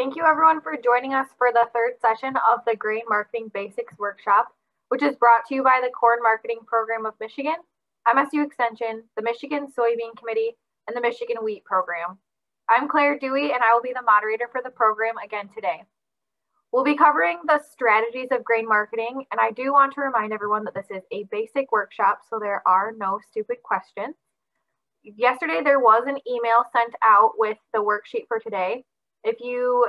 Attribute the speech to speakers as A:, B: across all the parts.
A: Thank you everyone for joining us for the third session of the Grain Marketing Basics Workshop, which is brought to you by the Corn Marketing Program of Michigan, MSU Extension, the Michigan Soybean Committee, and the Michigan Wheat Program. I'm Claire Dewey, and I will be the moderator for the program again today. We'll be covering the strategies of grain marketing, and I do want to remind everyone that this is a basic workshop, so there are no stupid questions. Yesterday, there was an email sent out with the worksheet for today. If you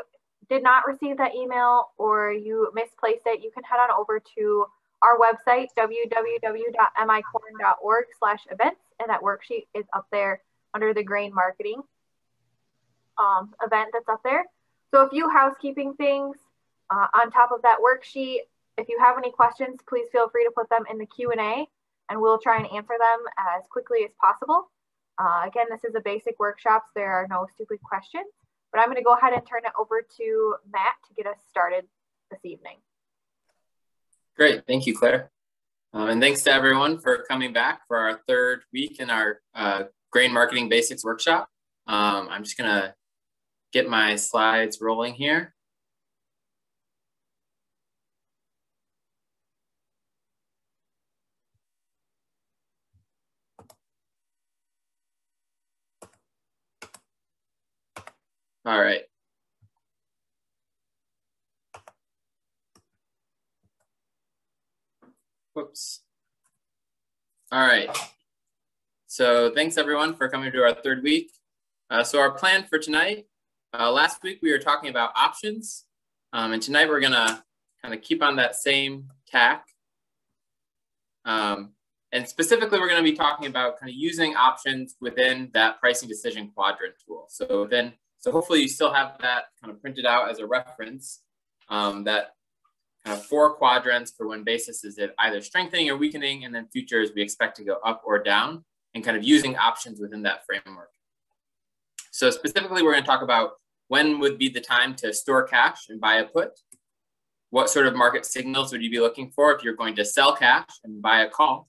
A: did not receive that email or you misplaced it, you can head on over to our website, www.micorn.org/events, and that worksheet is up there under the grain marketing event that's up there. So a few housekeeping things on top of that worksheet. If you have any questions, please feel free to put them in the Q&A and we'll try and answer them as quickly as possible. Again, this is a basic workshop, so there are no stupid questions. But I'm going to go ahead and turn it over to Matt to get us started this evening.
B: Great. Thank you, Claire. And thanks to everyone for coming back for our third week in our Grain Marketing Basics Workshop. I'm just going to get my slides rolling here. All right. Whoops. All right. So thanks everyone for coming to our third week. So our plan for tonight, last week we were talking about options. And tonight we're gonna kind of keep on that same tack. And specifically, we're going to be talking about kind of using options within that pricing decision quadrant tool. So hopefully you still have that kind of printed out as a reference, that kind of 4 quadrants for when basis is either strengthening or weakening, and then futures we expect to go up or down, and kind of using options within that framework. So specifically, we're going to talk about when would be the time to store cash and buy a put. What sort of market signals would you be looking for if you're going to sell cash and buy a call?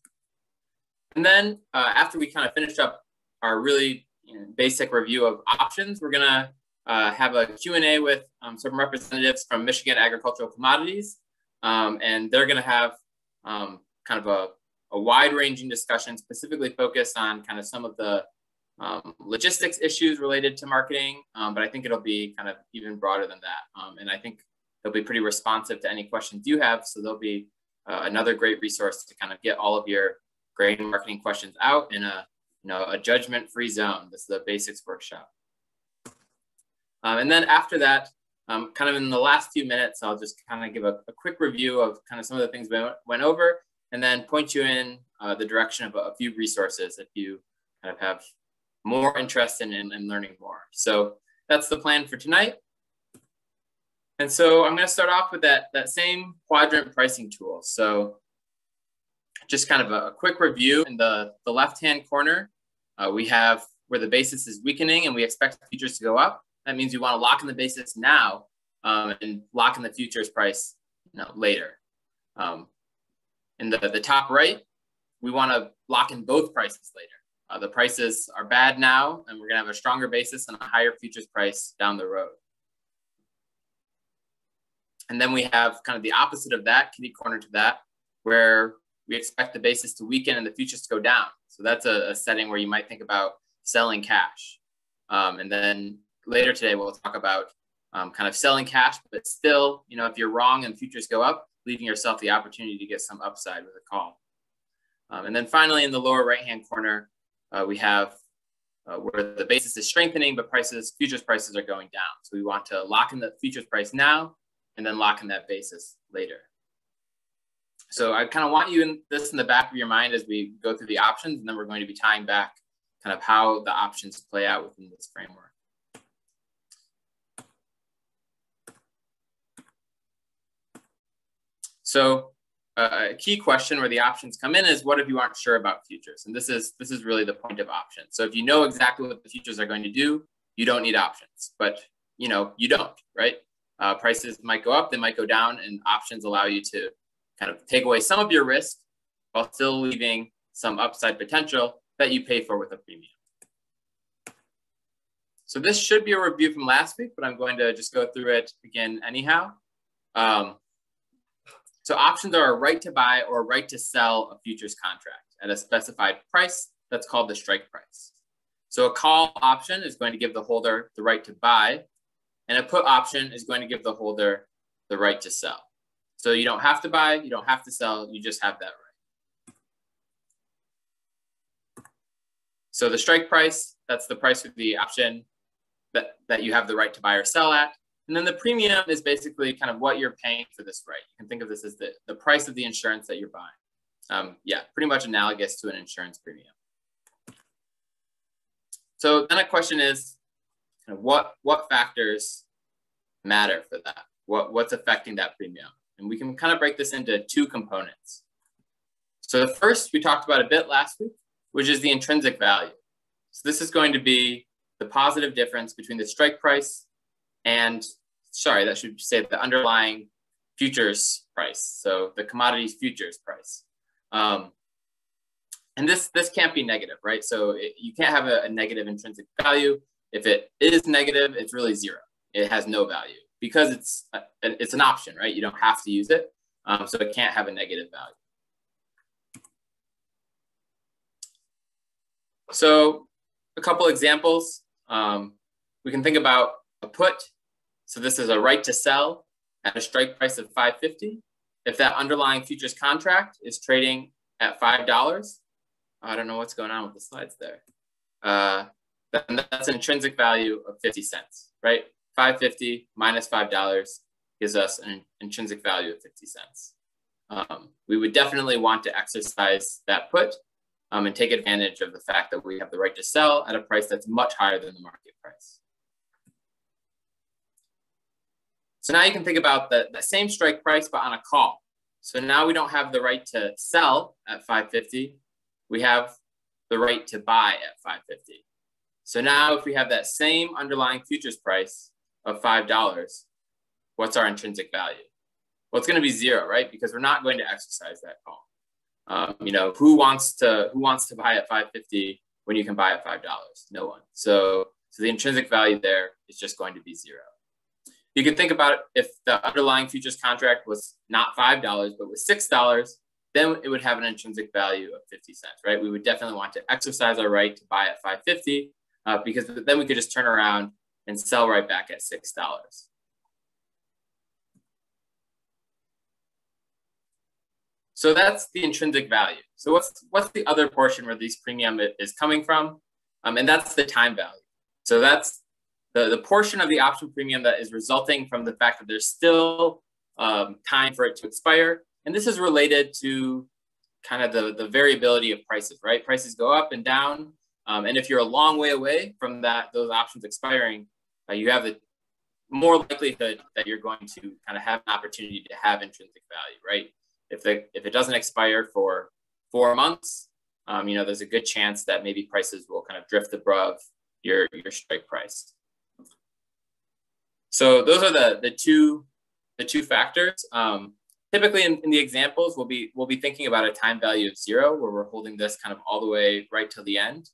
B: And then after we kind of finish up our really basic review of options, we're going to have a Q&A with some representatives from Michigan Agricultural Commodities. And they're going to have kind of a wide-ranging discussion specifically focused on kind of some of the logistics issues related to marketing. But I think it'll be kind of even broader than that. And I think they'll be pretty responsive to any questions you have. So there'll be another great resource to kind of get all of your grain marketing questions out in a judgment-free zone. This is the basics workshop. And then after that, kind of in the last few minutes, I'll just kind of give a quick review of kind of some of the things we went over, and then point you in the direction of a few resources if you kind of have more interest in learning more. So that's the plan for tonight. And so I'm going to start off with that same quadrant pricing tool. So just kind of a quick review. In the left-hand corner, we have where the basis is weakening and we expect futures to go up. That means we want to lock in the basis now and lock in the futures price later. In the top right, we want to lock in both prices later. The prices are bad now, and we're going to have a stronger basis and a higher futures price down the road. And then we have kind of the opposite of that, kitty corner to that, where we expect the basis to weaken and the futures to go down. So that's a setting where you might think about selling cash. And then later today, we'll talk about kind of selling cash, but still, if you're wrong and futures go up, leaving yourself the opportunity to get some upside with a call. And then finally, in the lower right-hand corner, we have where the basis is strengthening, but futures prices are going down. So we want to lock in the futures price now and then lock in that basis later. So I kind of want you in the back of your mind as we go through the options, and then we're going to be tying back kind of how the options play out within this framework. So a key question where the options come in is, what if you aren't sure about futures? And this is really the point of options. So if you know exactly what the futures are going to do, you don't need options. But you don't, right? Prices might go up, they might go down, and options allow you to kind of take away some of your risk while still leaving some upside potential that you pay for with a premium. So this should be a review from last week, but I'm going to just go through it again anyhow. So options are a right to buy or a right to sell a futures contract at a specified price. That's called the strike price. So a call option is going to give the holder the right to buy, and a put option is going to give the holder the right to sell. So you don't have to buy, you don't have to sell, you just have that right. So the strike price, that's the price of the option that you have the right to buy or sell at. And then the premium is basically kind of what you're paying for this right. You can think of this as the price of the insurance that you're buying. Yeah, pretty much analogous to an insurance premium. So then a question is, what factors matter for that? What's affecting that premium? And we can kind of break this into two components. So the first we talked about a bit last week, which is the intrinsic value. So this is going to be the positive difference between the strike price and, sorry, that should say the underlying futures price. So the commodities futures price. And this can't be negative, right? So you can't have a negative intrinsic value. If it is negative, it's really zero. It has no value because it's an option, right? You don't have to use it. So it can't have a negative value. So a couple examples. We can think about a put. So this is a right to sell at a strike price of $5.50. If that underlying futures contract is trading at $5, I don't know what's going on with the slides there. Then that's an intrinsic value of 50 cents, right? $5.50 minus $5 gives us an intrinsic value of 50 cents. We would definitely want to exercise that put and take advantage of the fact that we have the right to sell at a price that's much higher than the market price. So now you can think about the same strike price, but on a call. So now we don't have the right to sell at $5.50. We have the right to buy at $5.50. So now if we have that same underlying futures price of $5, what's our intrinsic value? Well, it's going to be zero, right? Because we're not going to exercise that call. Who wants to buy at $5.50 when you can buy at $5? No one. So the intrinsic value there is just going to be zero. You can think about it, if the underlying futures contract was not $5, but was $6, then it would have an intrinsic value of 50 cents, right? We would definitely want to exercise our right to buy at $5.50 because then we could just turn around and sell right back at $6. So that's the intrinsic value. So what's the other portion where this premium is coming from? And that's the time value. So that's the portion of the option premium that is resulting from the fact that there's still time for it to expire. And this is related to kind of the variability of prices, right? Prices go up and down. And if you're a long way away from those options expiring, you have the more likelihood that you're going to kind of have an opportunity to have intrinsic value, right? If it doesn't expire for 4 months, there's a good chance that maybe prices will kind of drift above your strike price. So those are the two factors. Typically in the examples, we'll be thinking about a time value of 0, where we're holding this kind of all the way right till the end.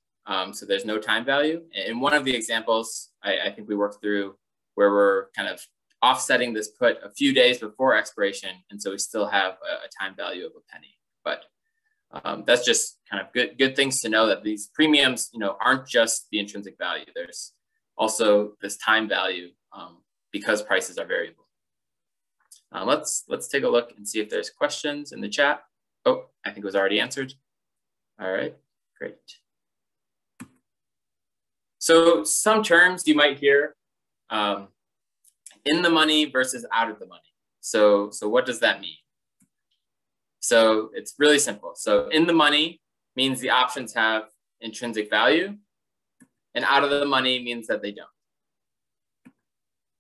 B: So there's no time value. In one of the examples, I think we worked through where we're kind of offsetting this put a few days before expiration, and so we still have a time value of a penny. But that's just kind of good things to know, that these premiums, aren't just the intrinsic value. There's also this time value because prices are variable. Let's take a look and see if there's questions in the chat. Oh, I think it was already answered. All right, great. So some terms you might hear, in the money versus out of the money. So what does that mean? So it's really simple. So in the money means the options have intrinsic value, and out of the money means that they don't.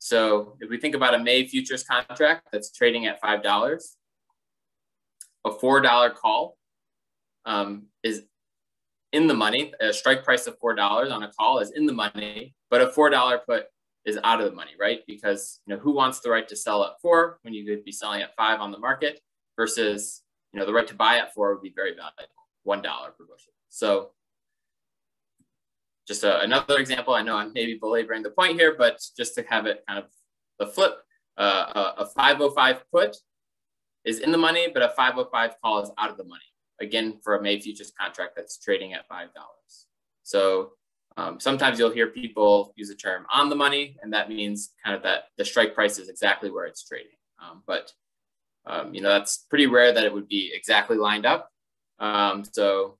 B: So if we think about a May futures contract that's trading at $5, a $4 call is in the money. A strike price of $4 on a call is in the money, but a $4 put is out of the money, right? Because who wants the right to sell at 4 when you could be selling at 5 on the market, versus the right to buy at 4 would be very valuable, $1 per bushel. So just another example. I know I'm maybe belaboring the point here, but just to have it kind of the flip, a 505 put is in the money, but a 505 call is out of the money. Again, for a May futures contract that's trading at $5. So sometimes you'll hear people use the term on the money, and that means kind of that the strike price is exactly where it's trading. You know, that's pretty rare that it would be exactly lined up. So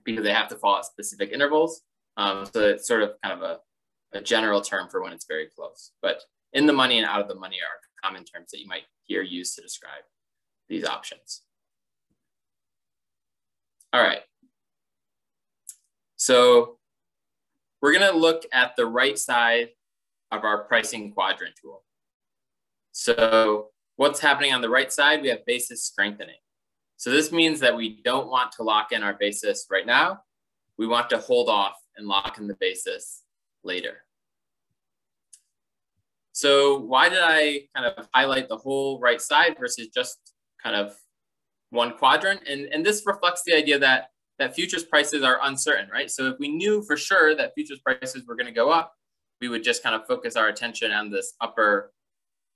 B: because they have to fall at specific intervals. So it's sort of kind of a general term for when it's very close. But in the money and out of the money are common terms that you might hear used to describe these options. All right. So we're going to look at the right side of our pricing quadrant tool. So what's happening on the right side? We have basis strengthening. So this means that we don't want to lock in our basis right now. We want to hold off and lock in the basis later. So why did I kind of highlight the whole right side versus just kind of one quadrant? And this reflects the idea that futures prices are uncertain, right? So if we knew for sure that futures prices were going to go up, we would just kind of focus our attention on this upper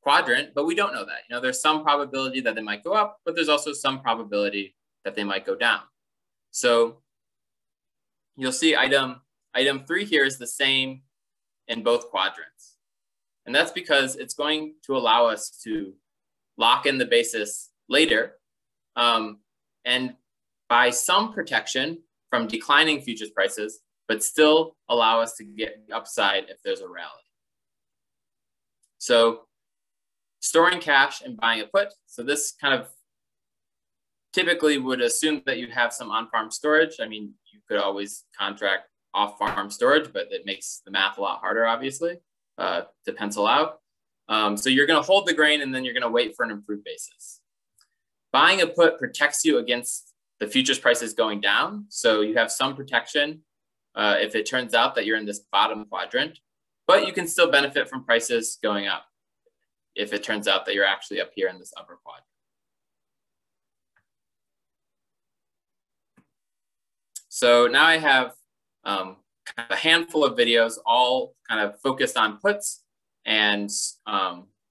B: quadrant, but we don't know that. You know, there's some probability that they might go up, but there's also some probability that they might go down. So you'll see item 3 here is the same in both quadrants. And that's because it's going to allow us to lock in the basis later and buy some protection from declining futures prices, but still allow us to get the upside if there's a rally. So storing cash and buying a put. So this kind of typically would assume that you have some on-farm storage. I mean, you could always contract off-farm storage, but it makes the math a lot harder, obviously, to pencil out. So you're going to hold the grain and then you're going to wait for an improved basis. Buying a put protects you against the futures prices going down. So you have some protection if it turns out that you're in this bottom quadrant, but you can still benefit from prices going up if it turns out that you're actually up here in this upper quadrant. So now I have kind of a handful of videos all kind of focused on puts and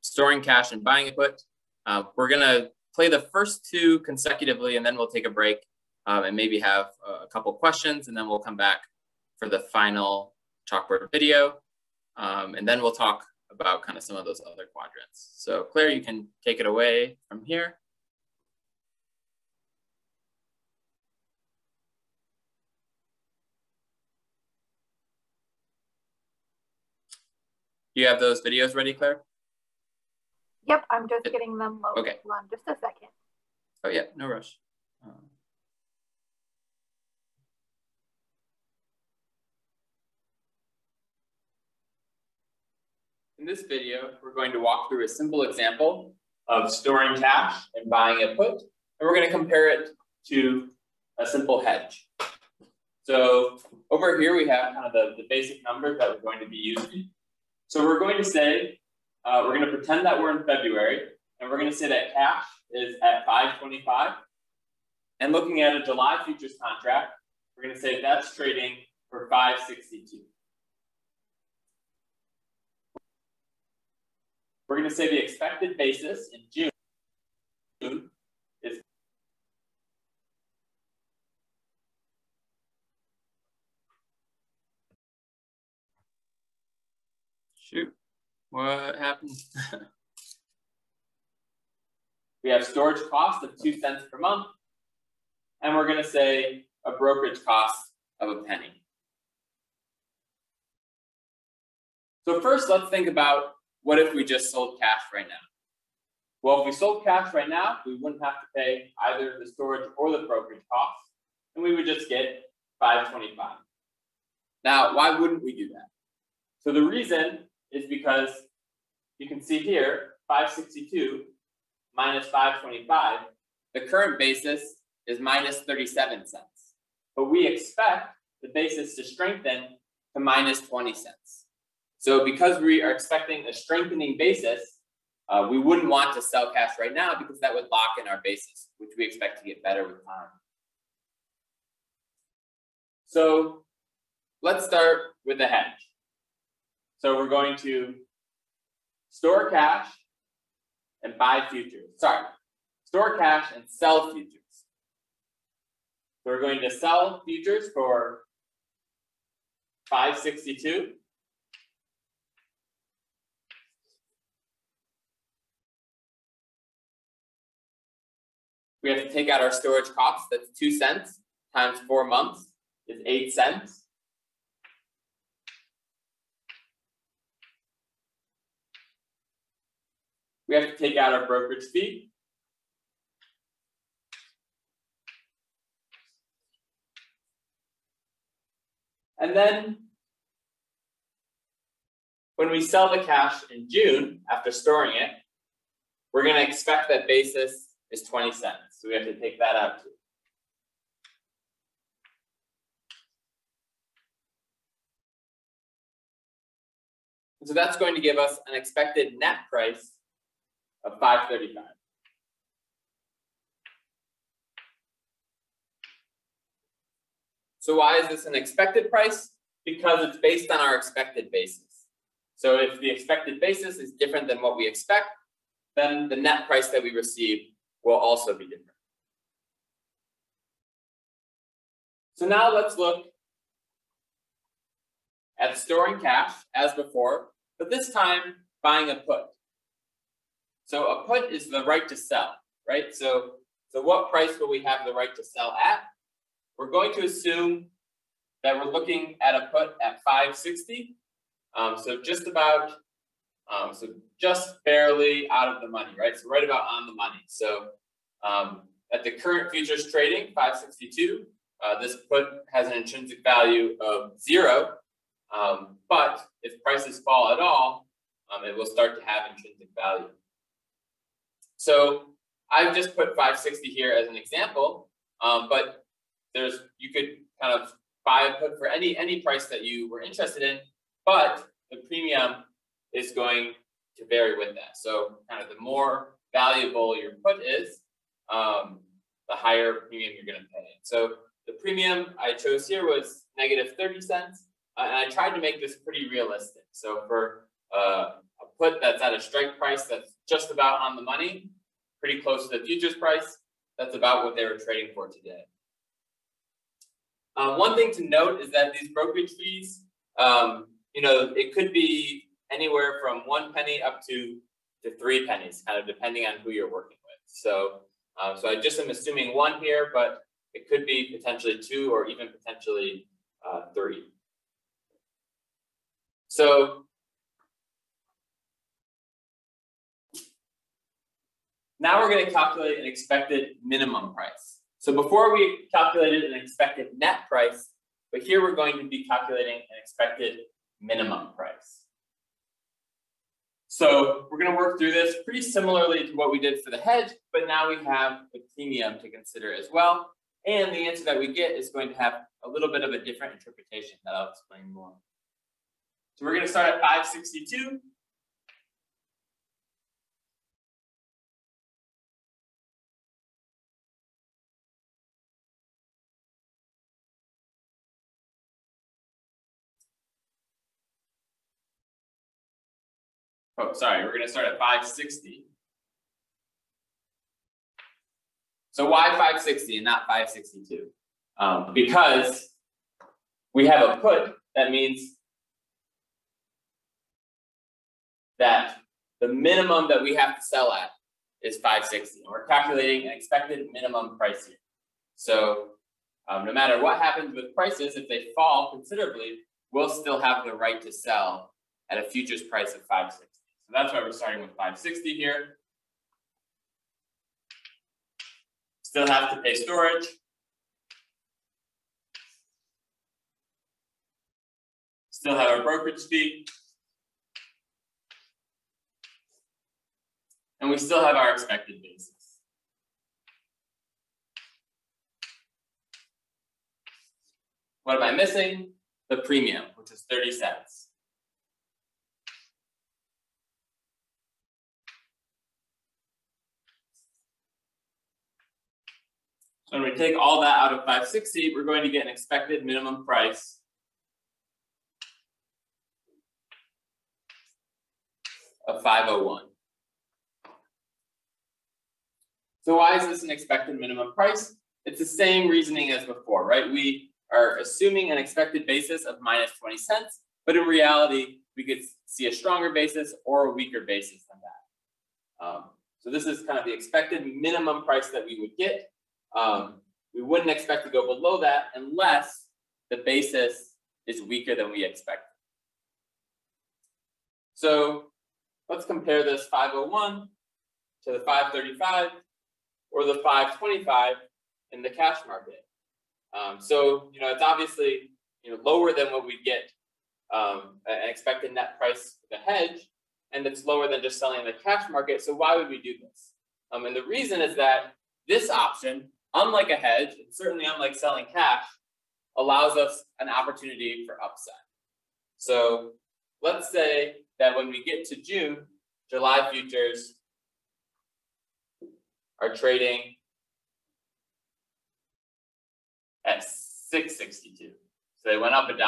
B: storing cash and buying a put. We're going to play the first 2 consecutively, and then we'll take a break and maybe have a couple questions, and then we'll come back for the final chalkboard video. And then we'll talk about kind of some of those other quadrants. So Claire, you can take it away from here. Do you have those videos ready, Claire?
A: Yep, I'm just getting them loaded.
B: Okay.
A: Hold on just a second.
B: Oh yeah, no rush. In this video, we're going to walk through a simple example of storing cash and buying a put, and we're going to compare it to a simple hedge. So over here, we have kind of the basic numbers that we're going to be using. So we're going to say, we're going to pretend that we're in February, and we're going to say that cash is at 525. And looking at a July futures contract, we're going to say that's trading for 562. We're going to say the expected basis in June is shoot, what happened? We have storage cost of 2 cents per month, and we're going to say a brokerage cost of a penny. So first, let's think about what if we just sold cash right now? Well, if we sold cash right now, we wouldn't have to pay either the storage or the brokerage costs, and we would just get 525. Now, why wouldn't we do that? So the reason is because you can see here, 562 minus 525, the current basis is minus 37 cents. But we expect the basis to strengthen to minus 20 cents. So because we are expecting a strengthening basis, we wouldn't want to sell cash right now because that would lock in our basis, which we expect to get better with time. So let's start with the hedge. So we're going to store cash and buy futures. Sorry, store cash and sell futures. So we're going to sell futures for 562. We have to take out our storage costs. That's 2 cents times 4 months is 8 cents. We have to take out our brokerage fee. And then when we sell the cash in June, after storing it, we're going to expect that basis is 20 cents. So we have to take that out too. So that's going to give us an expected net price of 535. So why is this an expected price? Because it's based on our expected basis. So if the expected basis is different than what we expect, then the net price that we receive will also be different. So now let's look at storing cash as before, but this time buying a put. So a put is the right to sell, right? So what price will we have the right to sell at? We're going to assume that we're looking at a put at 560. So just about, so just barely out of the money, right? So right about on the money. So at the current futures trading, 562, this put has an intrinsic value of 0. But if prices fall at all, it will start to have intrinsic value. So I've just put 560 here as an example, but you could kind of buy a put for any price that you were interested in, but the premium is going to vary with that. So kind of the more valuable your put is, the higher premium you're going to pay. So the premium I chose here was negative 30 cents, and I tried to make this pretty realistic. So for a put that's at a strike price that's just about on the money, pretty close to the futures price, that's about what they were trading for today. One thing to note is that these brokerage fees, it could be anywhere from 1 penny up to 3 pennies, kind of depending on who you're working with. So I just am assuming 1 here, but it could be potentially 2 or even potentially 3. So now we're going to calculate an expected minimum price. So before we calculated an expected net price, but here we're going to be calculating an expected minimum price. So we're going to work through this pretty similarly to what we did for the hedge, but now we have the premium to consider as well. And the answer that we get is going to have a little bit of a different interpretation that I'll explain more. So we're going to start at 562. Oh, sorry, we're going to start at 560. So why 560 and not 562? Because we have a put, that means that the minimum that we have to sell at is 560. And we're calculating an expected minimum price here. So no matter what happens with prices, if they fall considerably, we'll still have the right to sell at a futures price of 560. So that's why we're starting with 560 here. Still have to pay storage. Still have our brokerage fee. And we still have our expected basis. What am I missing? The premium, which is 30 cents. So when we take all that out of 560, we're going to get an expected minimum price of 501. So why is this an expected minimum price? It's the same reasoning as before, right? We are assuming an expected basis of minus 20 cents, but in reality, we could see a stronger basis or a weaker basis than that. So this is kind of the expected minimum price that we would get. We wouldn't expect to go below that unless the basis is weaker than we expect. So let's compare this 501 to the 535 or the 525 in the cash market. So it's obviously lower than what we get an expected net price for the hedge, and it's lower than just selling in the cash market. So why would we do this? And the reason is that this option, unlike a hedge, and certainly unlike selling cash, allows us an opportunity for upside. So let's say that when we get to June, July futures are trading at $6.62. So they went up $1.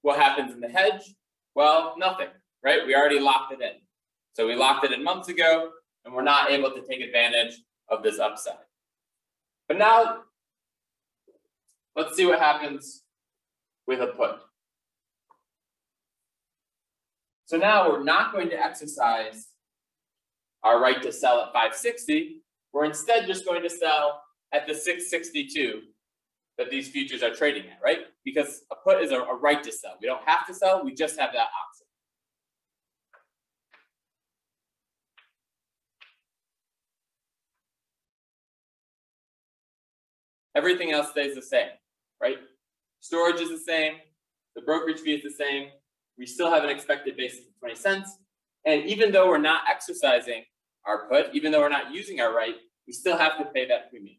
B: What happens in the hedge? Well, nothing, right? We already locked it in. So we locked it in months ago, and we're not able to take advantage of this upside. But now, let's see what happens with a put. So now we're not going to exercise our right to sell at 560. We're instead just going to sell at the 662 that these futures are trading at, right? Because a put is a right to sell. We don't have to sell, we just have that option. Everything else stays the same, right? Storage is the same, the brokerage fee is the same, we still have an expected basis of 20 cents, and even though we're not exercising our put, even though we're not using our right, we still have to pay that premium.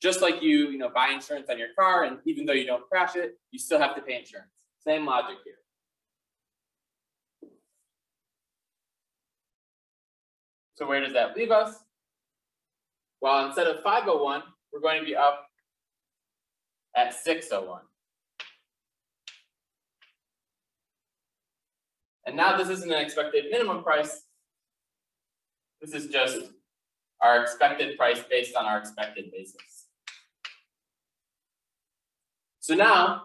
B: Just like you buy insurance on your car, and even though you don't crash it, you still have to pay insurance. Same logic here. So where does that leave us? Well, instead of 501, we're going to be up at 601. And now this isn't an expected minimum price. This is just our expected price based on our expected basis. So now,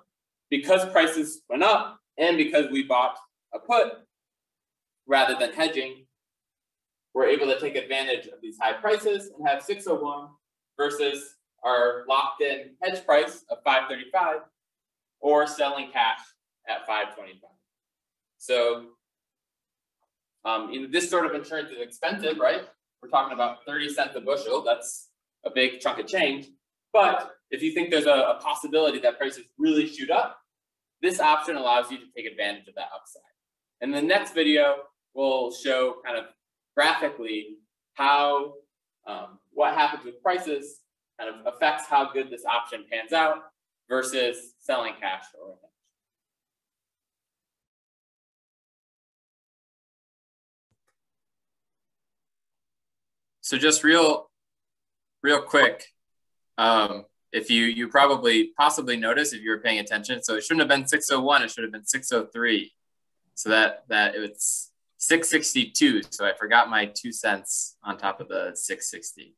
B: because prices went up and because we bought a put rather than hedging, we're able to take advantage of these high prices and have 601 versus our locked in hedge price of 535 or selling cash at 525. So this sort of insurance is expensive, right? We're talking about 30 cents a bushel. That's a big chunk of change. But if you think there's a possibility that prices really shoot up, this option allows you to take advantage of that upside. In the next video, we'll show kind of graphically how what happens with prices kind of affects how good this option pans out versus selling cash or a hedge. So just real quick, if you possibly noticed if you were paying attention, so it shouldn't have been 601, it should have been 603. So that it's 662. So I forgot my 2 cents on top of the 660.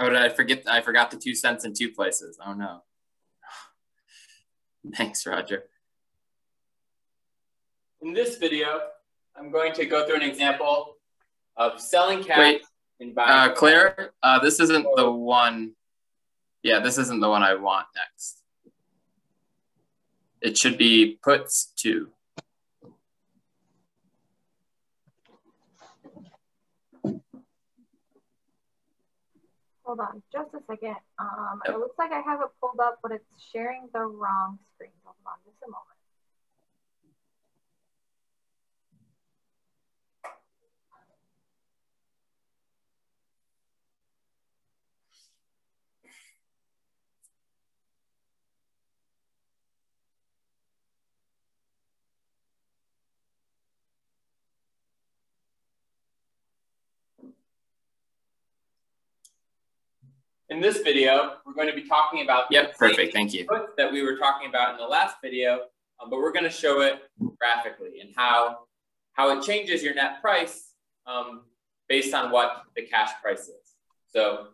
B: Oh, did I forget? I forgot the 2 cents in 2 places. Oh no. Thanks, Roger. In this video, I'm going to go through an example of selling cash and buying. Claire, this isn't the one. Yeah, this isn't the one I want next. It should be puts 2.
A: Hold on just a second. It looks like I have it pulled up, but it's sharing the wrong screen. Hold on just a moment.
B: In this video, we're going to be talking about perfect. Thank you. That we were talking about in the last video, but we're going to show it graphically and how it changes your net price based on what the cash price is. So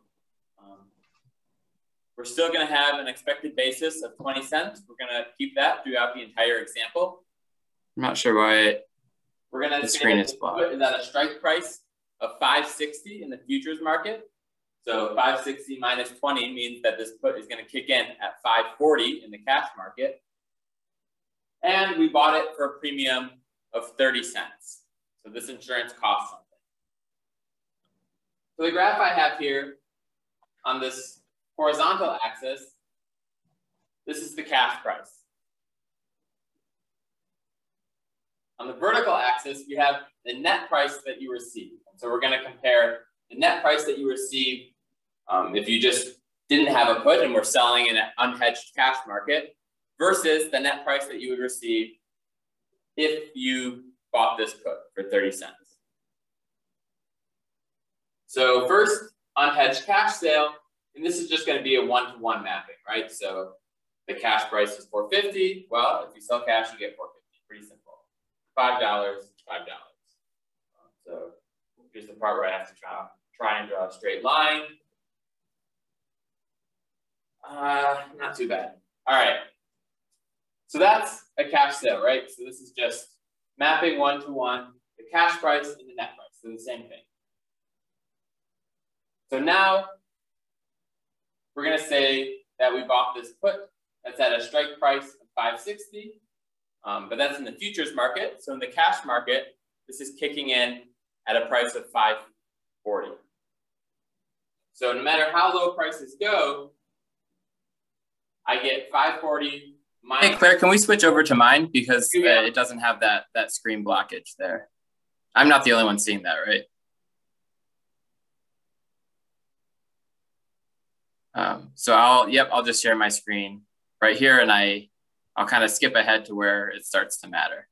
B: we're still going to have an expected basis of 20 cents. We're going to keep that throughout the entire example. I'm not sure why we're going to say that the put is at a strike price of 560 in the futures market. So 560 minus 20 means that this put is going to kick in at 540 in the cash market. And we bought it for a premium of 30 cents. So this insurance costs something. So the graph I have here on this horizontal axis, this is the cash price. On the vertical axis, we have the net price that you receive. So we're going to compare the net price that you receive if you just didn't have a put and were selling in an unhedged cash market versus the net price that you would receive if you bought this put for 30 cents. So first, unhedged cash sale, and this is just going to be a one-to-one mapping, right? So the cash price is $4.50. Well, if you sell cash, you get $4.50. Pretty simple. $5, $5. So here's the part where I have to try and draw a straight line. Not too bad. All right. So that's a cash sale, right? So this is just mapping one-to-one, the cash price and the net price. So the same thing. So now we're going to say that we bought this put that's at a strike price of 560, but that's in the futures market. So in the cash market, this is kicking in at a price of 540. So no matter how low prices go, I get 540 minus. Hey Claire, can we switch over to mine because it doesn't have that screen blockage there? I'm not the only one seeing that, right? So I'll just share my screen right here, and I'll kind of skip ahead to where it starts to matter.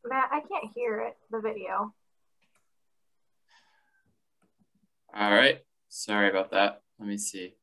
A: Matt, I can't hear it, the video.
B: All right. Sorry about that. Let me see.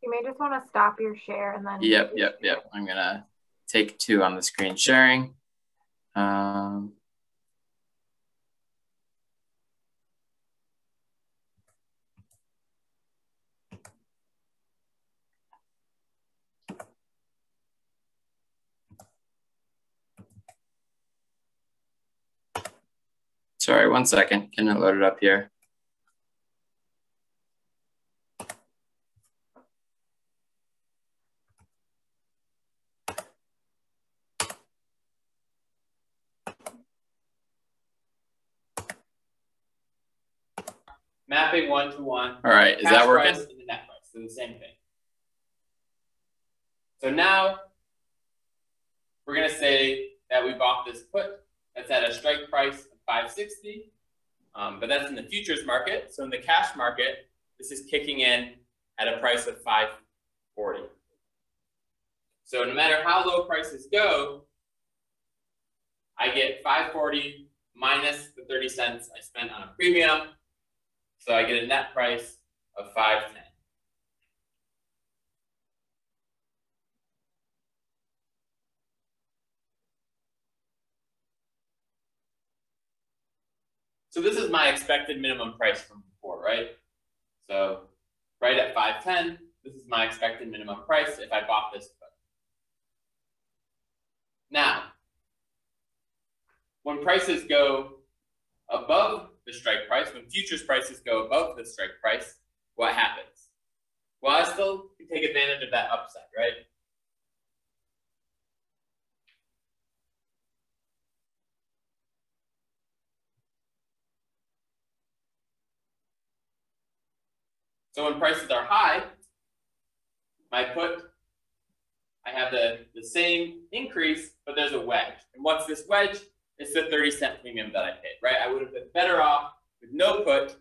A: You may just want to stop your share and then.
B: Yep. I'm going to take 2 on the screen sharing. Sorry, 1 second. Getting it loaded up here. Mapping one-to-one. All right, is that working? And the net price, so the same thing. So now we're going to say that we bought this put that's at a strike price of 560, but that's in the futures market. So in the cash market, this is kicking in at a price of 540. So no matter how low prices go, I get $5.40 minus the 30 cents I spent on a premium. So I get a net price of $5.10. So this is my expected minimum price from before, right? So right at $5.10, this is my expected minimum price if I bought this put. Now, when prices go above the strike price, when futures prices go above the strike price, what happens? Well, I still can take advantage of that upside, right? So when prices are high, my put, I have the same increase, but there's a wedge. And what's this wedge? It's the 30-cent premium that I paid, right? I would have been better off with no put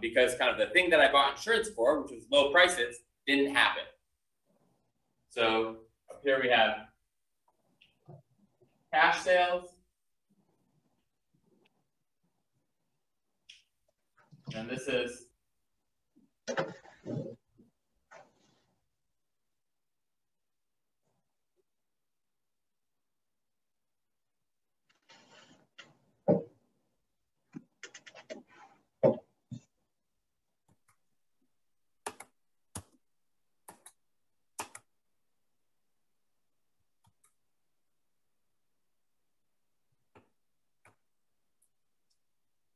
B: because kind of the thing that I bought insurance for, which was low prices, didn't happen. So up here we have cash sales. And this is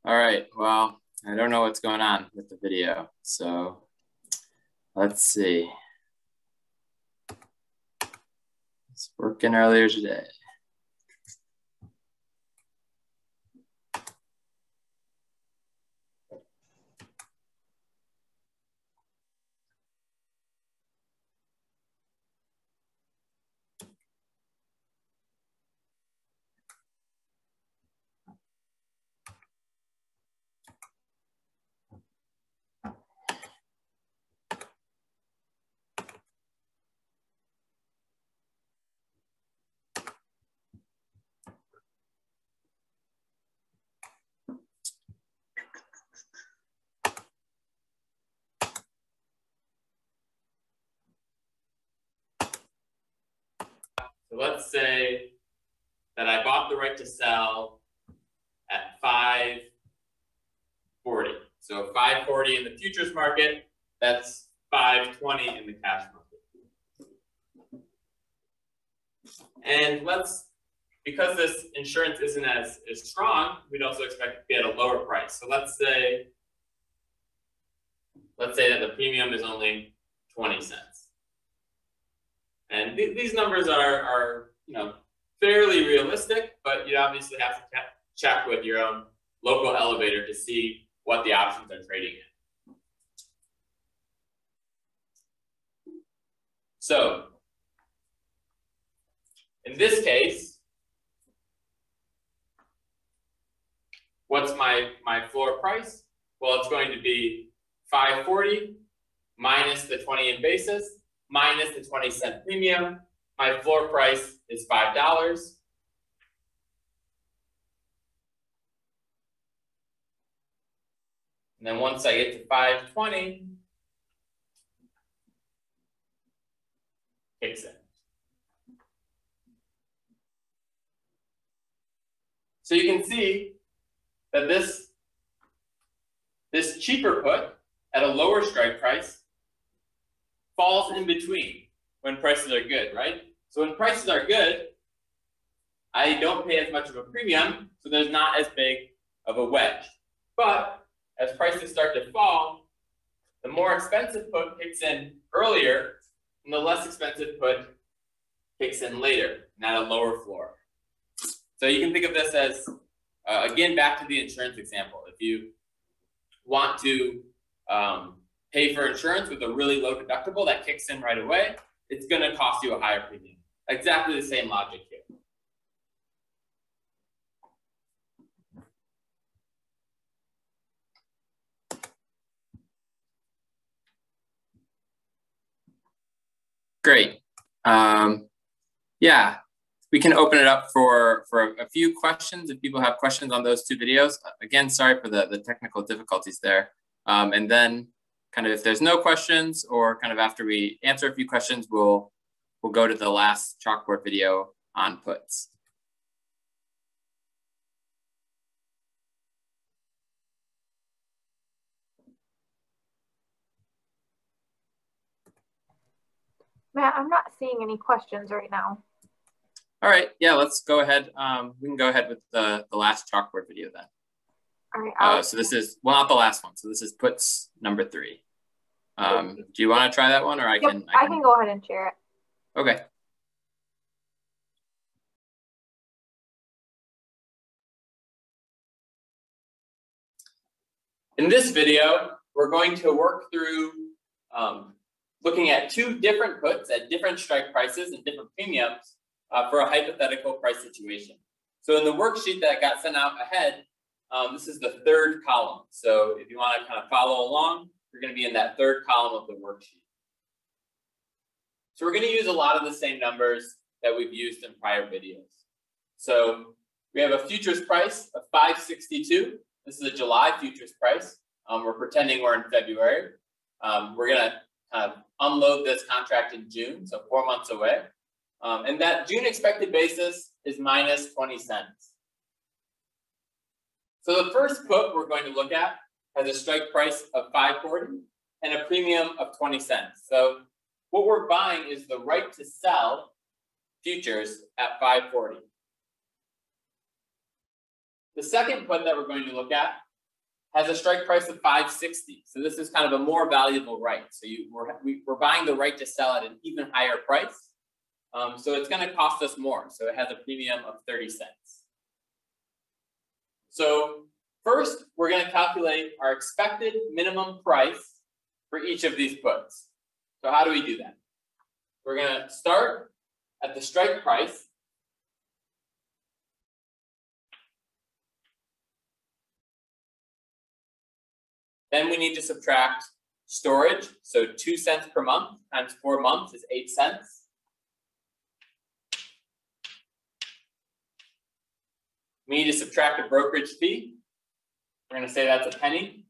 B: all right, well, I don't know what's going on with the video, so let's see. It's working earlier today. So let's say that I bought the right to sell at $5.40. So $5.40 in the futures market, that's $5.20 in the cash market. And because this insurance isn't as strong, we'd also expect to be at a lower price. So let's say that the premium is only 20 cents. And these numbers are fairly realistic, but you obviously have to check with your own local elevator to see what the options are trading in. So in this case, what's my floor price? Well, it's going to be $5.40 minus the 20 in basis, minus the 20-cent premium. My floor price is $5. And then once I get to $5.20, kicks in. So you can see that this cheaper put at a lower strike price falls in between when prices are good, right? So when prices are good, I don't pay as much of a premium, so there's not as big of a wedge. But as prices start to fall, the more expensive put kicks in earlier, and the less expensive put kicks in later, and at a lower floor. So you can think of this as, again, back to the insurance example. If you want to pay for insurance with a really low deductible that kicks in right away, it's going to cost you a higher premium. Exactly the same logic here. Great. Yeah, we can open it up for a few questions if people have questions on those two videos. Again, sorry for the technical difficulties there. And then kind of if there's no questions, or kind of after we answer a few questions, we'll go to the last chalkboard video on puts.
A: Matt, I'm not seeing any questions right now.
B: All right, yeah, let's go ahead. We can go ahead with the last chalkboard video then.
A: All right.
B: So this is, well, not the last one. So this is puts number 3. Do you want to try that one, or I can
A: go ahead and share it.
B: Okay. In this video, we're going to work through looking at 2 different puts at different strike prices and different premiums for a hypothetical price situation. So in the worksheet that got sent out ahead, this is the 3rd column. So if you want to kind of follow along, you're going to be in that 3rd column of the worksheet. So we're going to use a lot of the same numbers that we've used in prior videos. So we have a futures price of 562. This is a July futures price. We're pretending we're in February. We're going to kind of unload this contract in June, so 4 months away. And that June expected basis is minus 20 cents. So the first put we're going to look at has a strike price of 540 and a premium of 20 cents. So what we're buying is the right to sell futures at 540. The second put that we're going to look at has a strike price of 560. So this is kind of a more valuable right. So we're buying the right to sell at an even higher price. So it's going to cost us more. So it has a premium of 30 cents. So first, we're going to calculate our expected minimum price for each of these puts. So how do we do that? We're going to start at the strike price. Then we need to subtract storage. So 2 cents per month times 4 months is 8 cents. We need to subtract a brokerage fee. We're going to say that's a penny.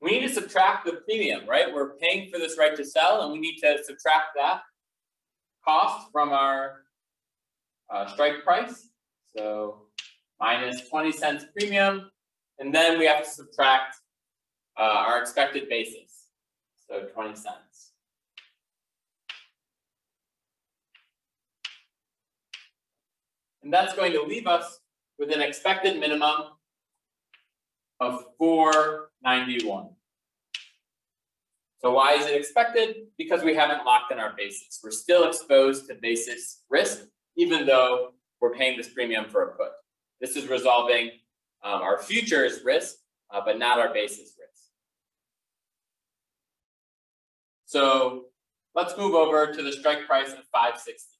B: We need to subtract the premium, right? We're paying for this right to sell, and we need to subtract that cost from our strike price. So minus 20 cents premium. And then we have to subtract our expected basis. So 20 cents. And that's going to leave us with an expected minimum of 491. So why is it expected? Because we haven't locked in our basis. We're still exposed to basis risk, even though we're paying this premium for a put. This is resolving our futures risk, but not our basis risk. So let's move over to the strike price of 560.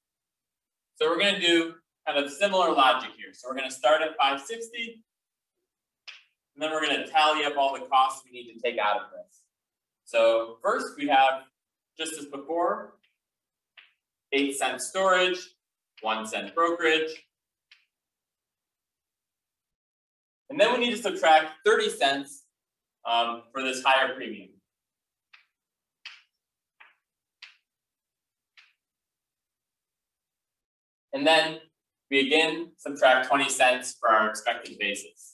B: So we're going to do kind of similar logic here. So we're going to start at 560, and then we're going to tally up all the costs we need to take out of this. So first we have, just as before, 8 cents storage, 1 cent brokerage. And then we need to subtract 30 cents for this higher premium. And then we again subtract 20 cents for our expected basis.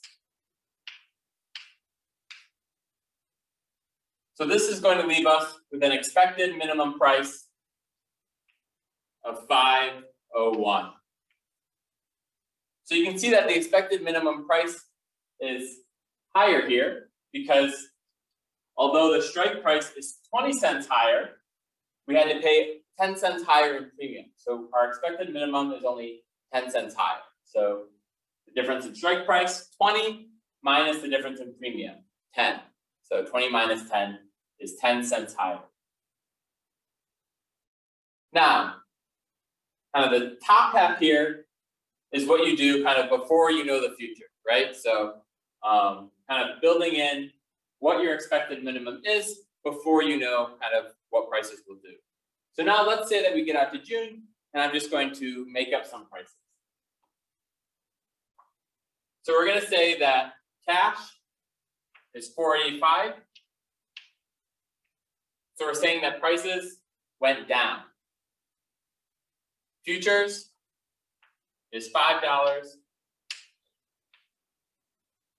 B: So this is going to leave us with an expected minimum price of 501. So you can see that the expected minimum price is higher here because although the strike price is 20 cents higher, we had to pay 10 cents higher in premium. So our expected minimum is only 10 cents higher. So the difference in strike price, 20, minus the difference in premium, 10. So 20 minus 10 is 10 cents higher. Now, kind of the top half here is what you do kind of before you know the future, right? So kind of building in what your expected minimum is before you know kind of what prices will do. So now let's say that we get out to June, and I'm just going to make up some prices. So we're going to say that cash is 485. So we're saying that prices went down. Futures is $5.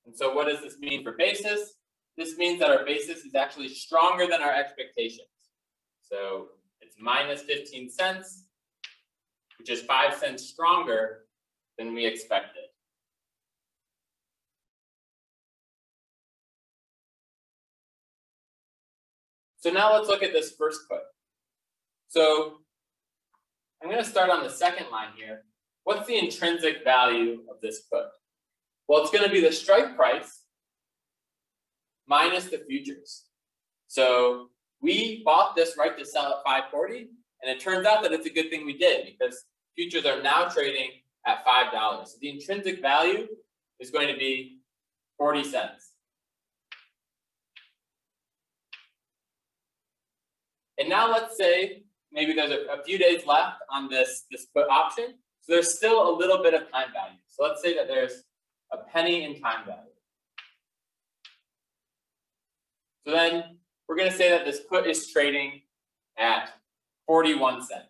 B: And so what does this mean for basis? This means that our basis is actually stronger than our expectations. So it's minus 15 cents, which is 5 cents stronger than we expected. So now let's look at this first put. So I'm going to start on the second line here. What's the intrinsic value of this put? Well, it's going to be the strike price minus the futures. So we bought this right to sell at 540, and it turns out that it's a good thing we did because futures are now trading at $5. So the intrinsic value is going to be 40 cents. And now let's say maybe there's a few days left on this put option. So there's still a little bit of time value. So let's say that there's a penny in time value. So then we're going to say that this put is trading at 41 cents.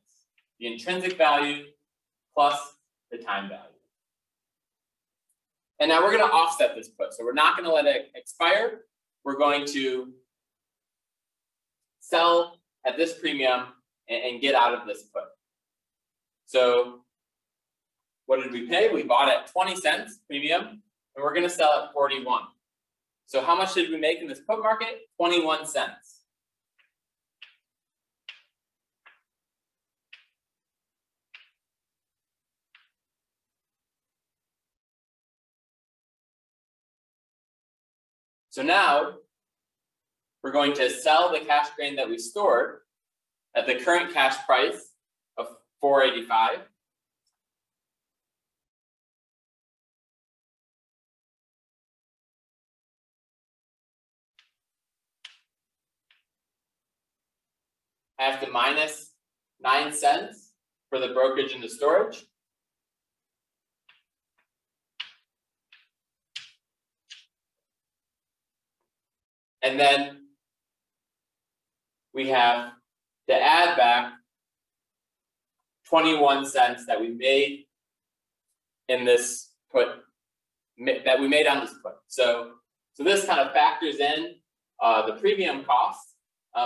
B: The intrinsic value plus the time value. And now we're going to offset this put. So we're not going to let it expire. We're going to sell at this premium and get out of this put. So what did we pay? We bought at 20 cents premium, and we're going to sell at 41. So how much did we make in this put market? 21 cents. So now we're going to sell the cash grain that we stored at the current cash price of $4.85. I have to minus 9 cents for the brokerage and the storage. And then we have to add back 21 cents that we made in this put, that we made on this put. So this kind of factors in the premium cost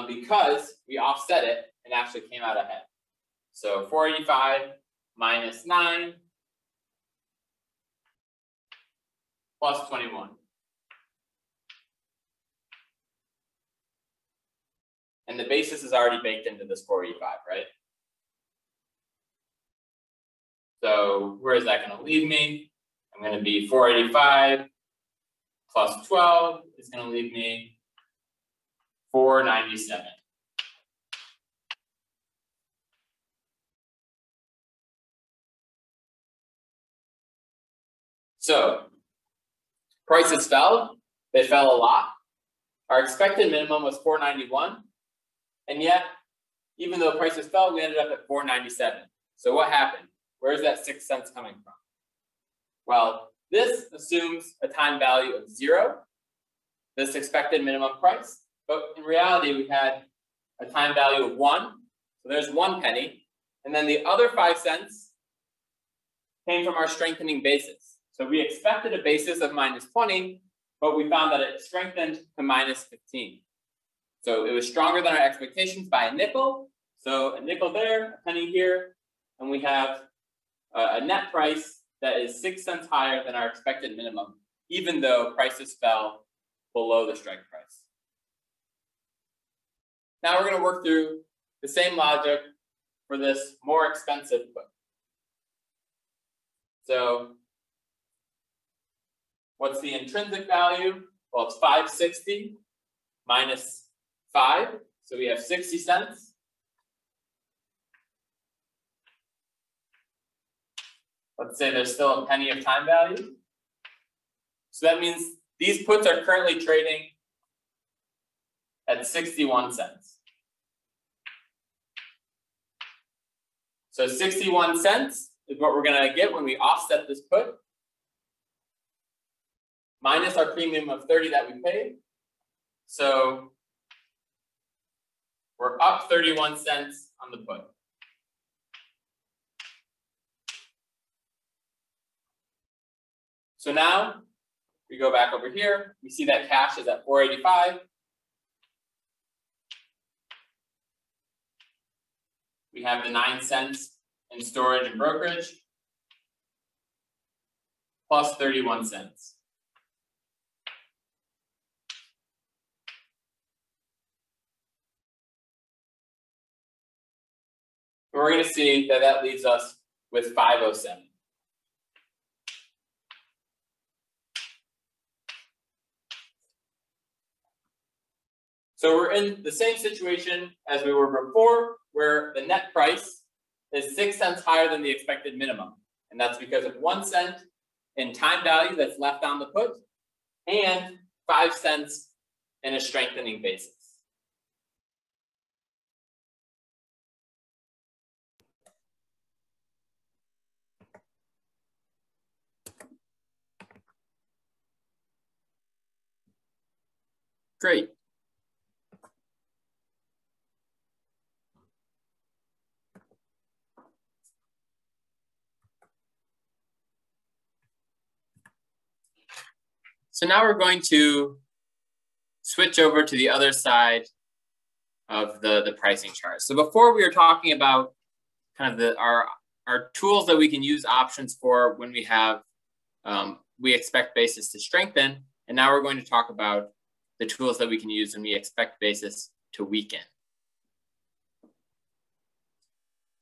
B: because we offset it and actually came out ahead. So 485 minus 9 plus 21. And the basis is already baked into this 485, right? So where is that going to leave me? I'm going to be 485 plus 12 is going to leave me 497. So prices fell. They fell a lot. Our expected minimum was 491. And yet, even though prices fell, we ended up at 497. So what happened? Where's that 6 cents coming from? Well, this assumes a time value of 0, this expected minimum price. But in reality, we had a time value of 1. So there's 1 penny. And then the other 5 cents came from our strengthening basis. So we expected a basis of minus 20, but we found that it strengthened to minus 15. So it was stronger than our expectations by a nickel. So a nickel there, a penny here, and we have a net price that is 6 cents higher than our expected minimum, even though prices fell below the strike price. Now we're going to work through the same logic for this more expensive put. So what's the intrinsic value? Well, it's 560 minus 5, so we have 60 cents. Let's say there's still a penny of time value. So that means these puts are currently trading at 61 cents. So 61 cents is what we're going to get when we offset this put, minus our premium of 30 that we paid. So we're up 31 cents on the put. So now we go back over here. We see that cash is at 485. We have the 9 cents in storage and brokerage, plus 31 cents. We're going to see that that leaves us with 507. So we're in the same situation as we were before, where the net price is 6 cents higher than the expected minimum. And that's because of 1 cent in time value that's left on the put and 5 cents in a strengthening basis. Great. So now we're going to switch over to the other side of the pricing chart. So before we were talking about kind of our tools that we can use options for when we have we expect basis to strengthen, and now we're going to talk about the tools that we can use when we expect basis to weaken.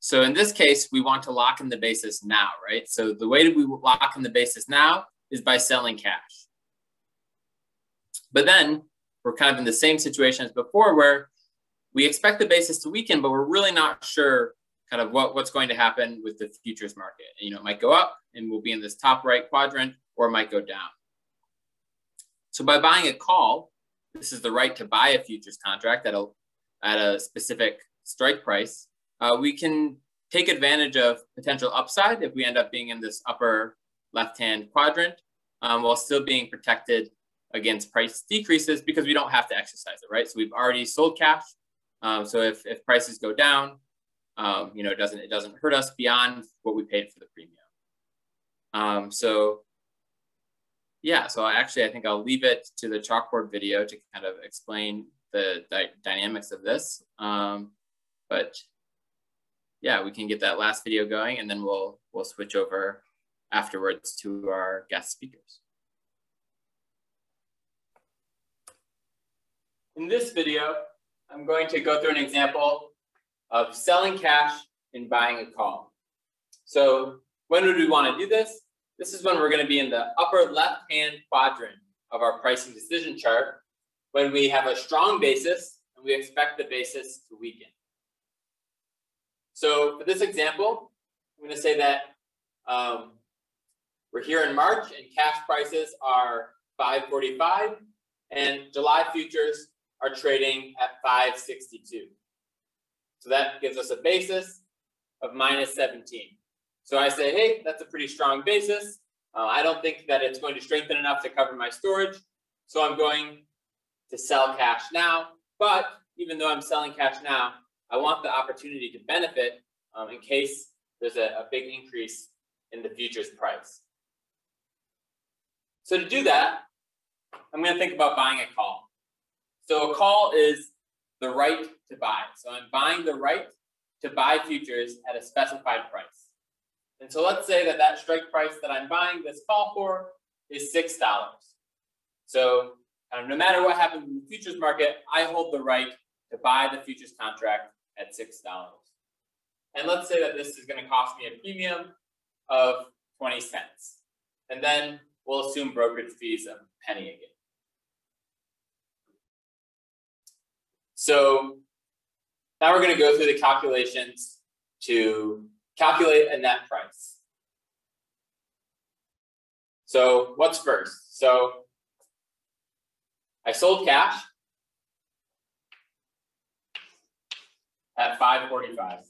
B: So in this case, we want to lock in the basis now, right? So the way that we lock in the basis now is by selling cash. But then we're kind of in the same situation as before, where we expect the basis to weaken, but we're really not sure kind of what's going to happen with the futures market. You know, it might go up and we'll be in this top right quadrant, or it might go down. So by buying a call, this is the right to buy a futures contract at a specific strike price. We can take advantage of potential upside if we end up being in this upper left-hand quadrant, while still being protected against price decreases because we don't have to exercise it, right? So we've already sold cash. So if prices go down, you know, it doesn't hurt us beyond what we paid for the premium. So yeah, so actually I think I'll leave it to the chalkboard video to kind of explain the dynamics of this. But yeah, we can get that last video going, and then we'll switch over afterwards to our guest speakers. In this video, I'm going to go through an example of selling cash and buying a call. So when would we want to do this? This is when we're going to be in the upper left-hand quadrant of our pricing decision chart, when we have a strong basis and we expect the basis to weaken. So for this example, I'm going to say that we're here in March and cash prices are $5.45 and July futures are trading at $5.62. So that gives us a basis of -17. So I say, hey, that's a pretty strong basis. I don't think that it's going to strengthen enough to cover my storage. So I'm going to sell cash now. But even though I'm selling cash now, I want the opportunity to benefit in case there's a big increase in the futures price. So to do that, I'm going to think about buying a call. So a call is the right to buy. So I'm buying the right to buy futures at a specified price. And so let's say that that strike price that I'm buying this call for is $6. So no matter what happens in the futures market, I hold the right to buy the futures contract at $6. And let's say that this is going to cost me a premium of 20 cents. And then we'll assume brokerage fees of a penny again. So now we're going to go through the calculations to calculate a net price. So what's first? So I sold cash at $5.45.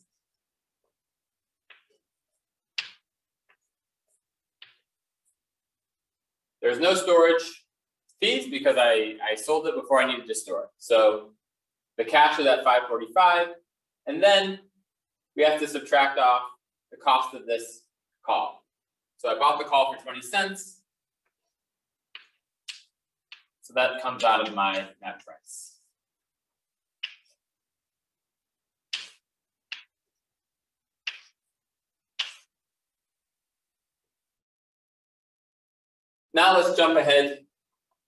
B: There's no storage fees because I sold it before I needed to store it. So the cash is at 545, and then we have to subtract off the cost of this call. So I bought the call for 20 cents. So that comes out of my net price. Now let's jump ahead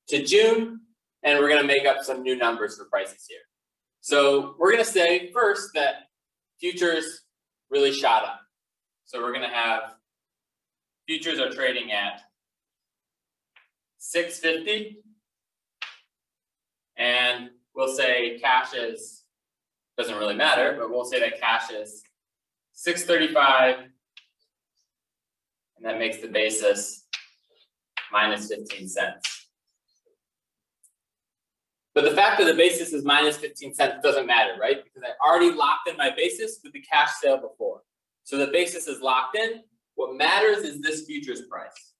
B: to June, and we're going to make up some new numbers for prices here. So we're going to say first that futures really shot up. So we're going to have futures are trading at 650, and we'll say cash is, doesn't really matter, but we'll say that cash is 635, and that makes the basis minus 15 cents. But the fact that the basis is minus 15 cents doesn't matter, right? Because I already locked in my basis with the cash sale before. So the basis is locked in. What matters is this futures price.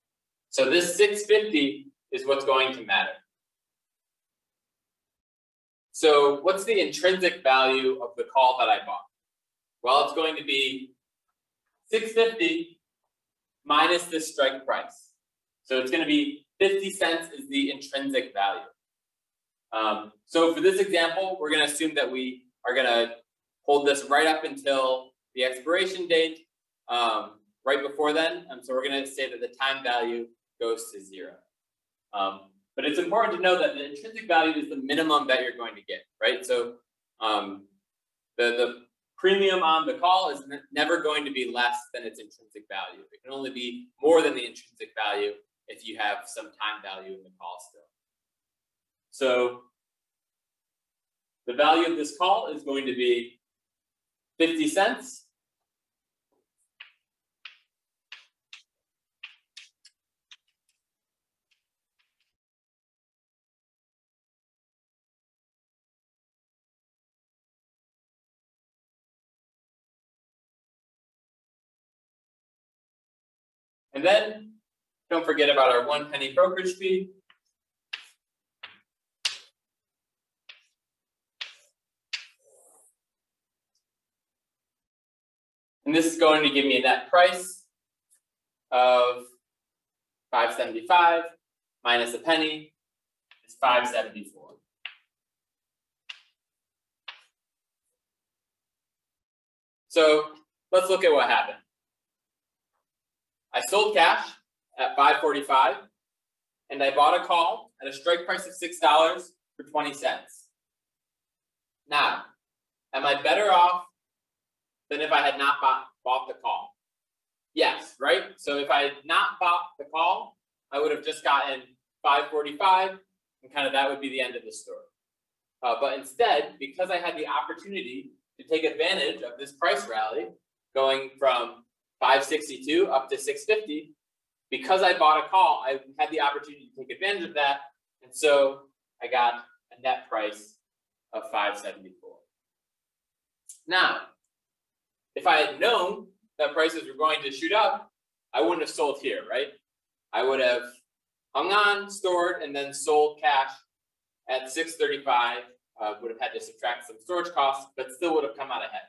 B: So this 650 is what's going to matter. So what's the intrinsic value of the call that I bought? Well, it's going to be 650 minus the strike price. So it's going to be 50 cents is the intrinsic value. So for this example, we're going to assume that we are going to hold this right up until the expiration date, right before then. So we're going to say that the time value goes to 0. But it's important to know that the intrinsic value is the minimum that you're going to get, right? So the premium on the call is never going to be less than its intrinsic value. It can only be more than the intrinsic value if you have some time value in the call still. So the value of this call is going to be 50 cents. And then don't forget about our 1 penny brokerage fee. And this is going to give me a net price of 575 minus a penny is 574. So let's look at what happened. I sold cash at 545, and I bought a call at a strike price of $6 for 20 cents. Now, am I better off than if I had not bought the call? Yes, right? So if I had not bought the call, I would have just gotten 545, and kind of that would be the end of the story. But instead, because I had the opportunity to take advantage of this price rally, going from 562 up to 650, because I bought a call, I had the opportunity to take advantage of that, and so I got a net price of 574. Now, if I had known that prices were going to shoot up, I wouldn't have sold here, right? I would have hung on, stored, and then sold cash at 635. Would have had to subtract some storage costs, but still would have come out ahead.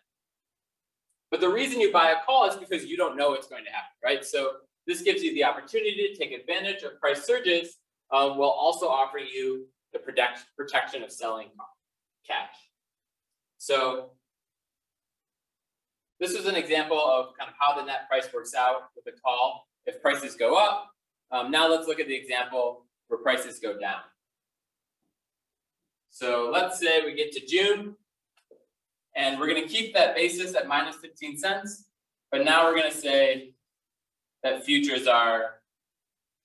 B: But the reason you buy a call is because you don't know what's going to happen, right? So this gives you the opportunity to take advantage of price surges while also offering you the protection of selling cash. So this is an example of kind of how the net price works out with a call if prices go up. Now let's look at the example where prices go down. So let's say we get to June, and we're going to keep that basis at minus 15 cents, but now we're going to say that futures are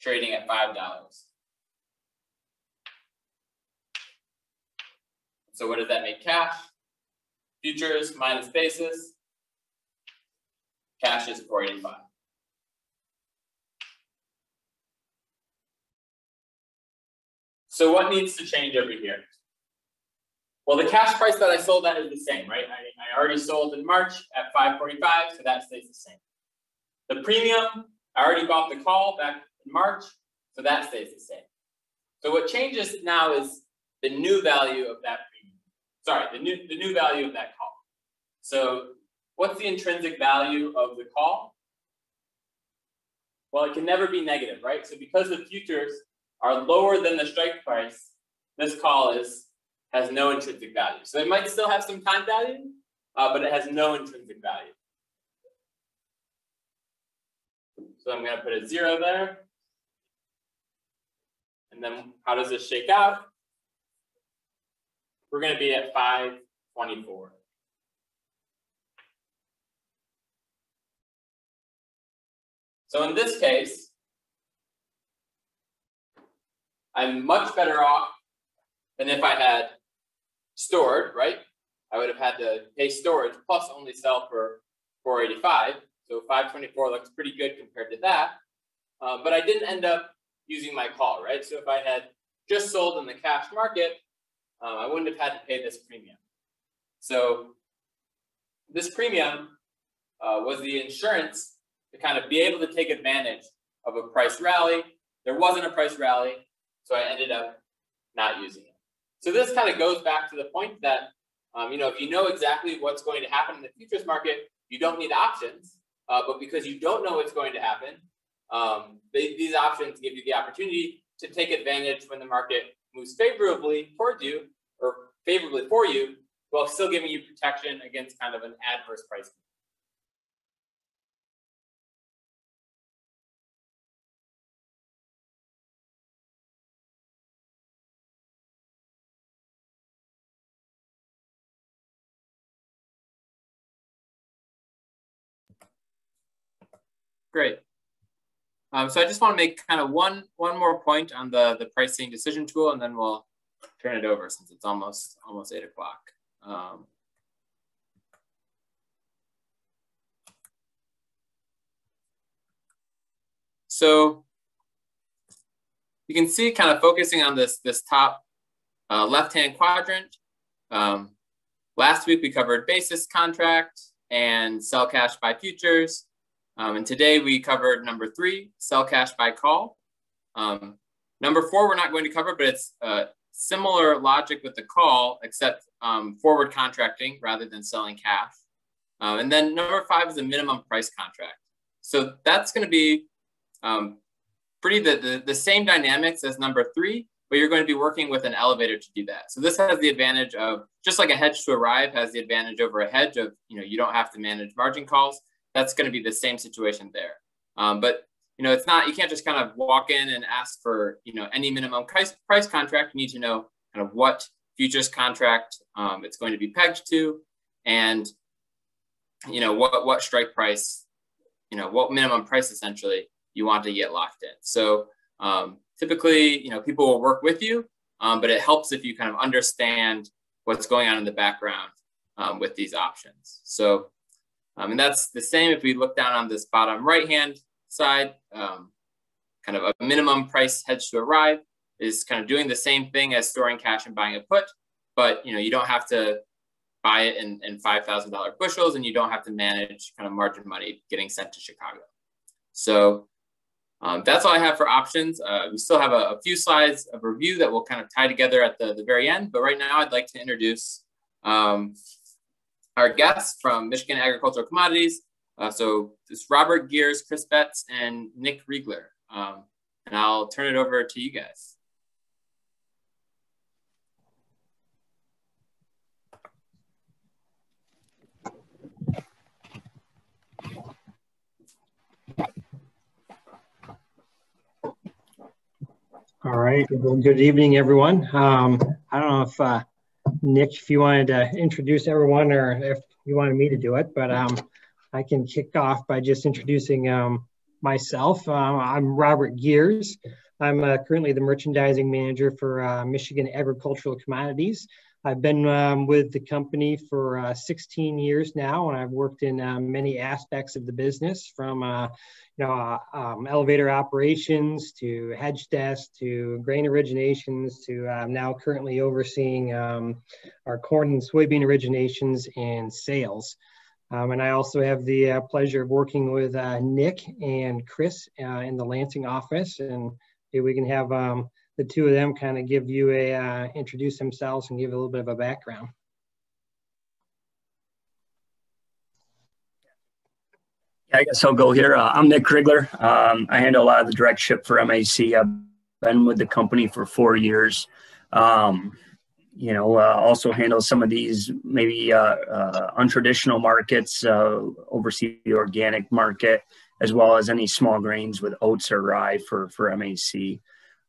B: trading at $5. So what does that make cash? Futures minus basis, cash is 485. So what needs to change over here? Well, the cash price that I sold at is the same, right? I already sold in March at 545, so that stays the same. The premium, I already bought the call back in March, So that stays the same. So what changes now is the new value of that premium. Sorry, the new value of that call. So what's the intrinsic value of the call? Well, it can never be negative, right? So because the futures are lower than the strike price, this call has no intrinsic value. So it might still have some time value, but it has no intrinsic value. So I'm going to put a 0 there. And then how does this shake out? We're going to be at 524. So in this case, I'm much better off than if I had stored, right? I would have had to pay storage plus only sell for 485. So 524 looks pretty good compared to that. But I didn't end up using my call, right? So if I had just sold in the cash market, I wouldn't have had to pay this premium. So this premium was the insurance to kind of be able to take advantage of a price rally. There wasn't a price rally, so I ended up not using it. So this kind of goes back to the point that, if you know exactly what's going to happen in the futures market, you don't need options. But because you don't know what's going to happen, these options give you the opportunity to take advantage when the market moves favorably towards you or favorably for you, while still giving you protection against kind of an adverse price. Great. So I just want to make kind of one more point on the pricing decision tool, and then we'll turn it over since it's almost 8 o'clock. So you can see kind of focusing on this top left-hand quadrant. Last week we covered basis contract and sell cash buy futures. And today we covered number 3, sell cash buy call. Number 4 we're not going to cover, but it's similar logic with the call, except forward contracting rather than selling cash. And then number 5 is a minimum price contract. So that's going to be pretty the same dynamics as number 3, but you're going to be working with an elevator to do that. So this has the advantage of, just like a hedge to arrive has the advantage over a hedge of, you don't have to manage margin calls. That's going to be the same situation there. But it's not, you can't just kind of walk in and ask for, any minimum price contract. You need to know kind of what futures contract it's going to be pegged to, and, what strike price, what minimum price essentially you want to get locked in. So typically, people will work with you, but it helps if you kind of understand what's going on in the background with these options. So, and that's the same if we look down on this bottom right-hand side, kind of a minimum price hedge to arrive is kind of doing the same thing as storing cash and buying a put, but you don't have to buy it in $5,000 bushels, and you don't have to manage kind of margin money getting sent to Chicago. So that's all I have for options. We still have a few slides of review that we'll kind of tie together at the very end, but right now I'd like to introduce our guests from Michigan Agricultural Commodities. So it's Robert Gears, Chris Betts, and Nick Riegler. And I'll turn it over to you guys.
C: All right. Well, good evening, everyone. I don't know if Nick, if you wanted to introduce everyone or if you wanted me to do it, but I can kick off by just introducing myself. I'm Robert Gears. I'm currently the merchandising manager for Michigan Agricultural Commodities. I've been with the company for 16 years now, and I've worked in many aspects of the business, from elevator operations to hedge desk to grain originations to now currently overseeing our corn and soybean originations and sales. And I also have the pleasure of working with Nick and Chris in the Lansing office, and maybe we can have the two of them kind of give you introduce themselves and give a little bit of a background.
D: I guess I'll go here. I'm Nick Krigler. I handle a lot of the direct ship for MAC. I've been with the company for 4 years. Also handle some of these maybe untraditional markets, oversee the organic market, as well as any small grains with oats or rye for MAC.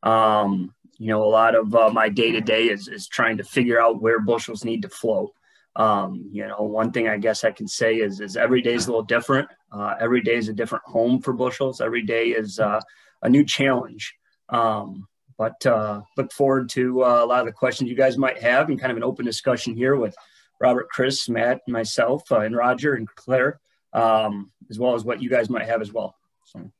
D: A lot of my day-to-day is trying to figure out where bushels need to flow. One thing I guess I can say is every day is a little different. Every day is a different home for bushels. Every day is a new challenge. But look forward to a lot of the questions you guys might have and kind of an open discussion here with Robert, Chris, Matt, and myself, and Roger and Claire, as well as what you guys might have as well. So.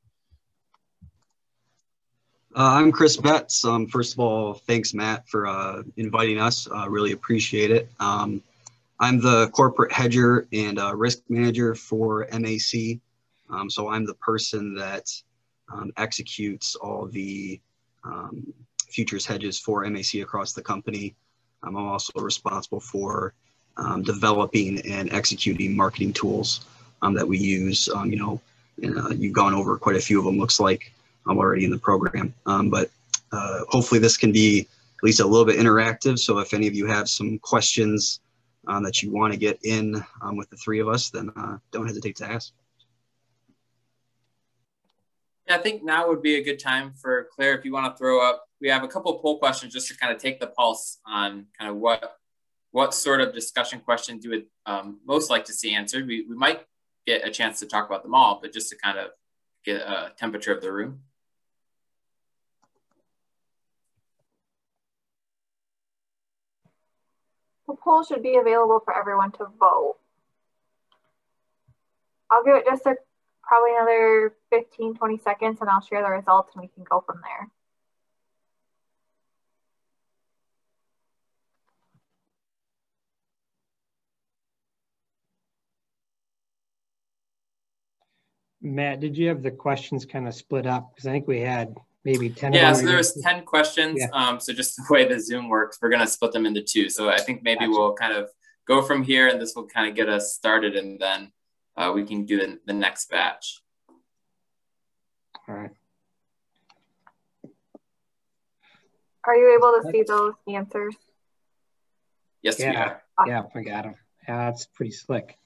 E: I'm Chris Betts. First of all, thanks, Matt, for inviting us. Really appreciate it. I'm the corporate hedger and risk manager for MAC. So I'm the person that executes all the futures hedges for MAC across the company. I'm also responsible for developing and executing marketing tools that we use. You've gone over quite a few of them, looks like, already in the program. But hopefully this can be at least a little bit interactive. So if any of you have some questions that you want to get in with the three of us, then don't hesitate to ask.
B: Yeah, I think now would be a good time for Claire, if you want to throw up. We have a couple of poll questions just to kind of take the pulse on kind of what sort of discussion questions you would most like to see answered. We might get a chance to talk about them all, but just to kind of get a temperature of the room.
A: The poll should be available for everyone to vote. I'll give it just probably another 15, 20 seconds and I'll share the results and we can go from there.
C: Matt, did you have the questions kind of split up? Because I think we had maybe 10.
B: Yeah, so there was 10 questions. Yeah. So just the way the Zoom works, we're going to split them into 2. So I think maybe we'll kind of go from here and this will kind of get us started and then we can do the next batch.
C: All right.
A: Are you able to see those answers?
B: Yes, we are.
A: Awesome.
C: Yeah, we got them. Yeah, that's pretty slick.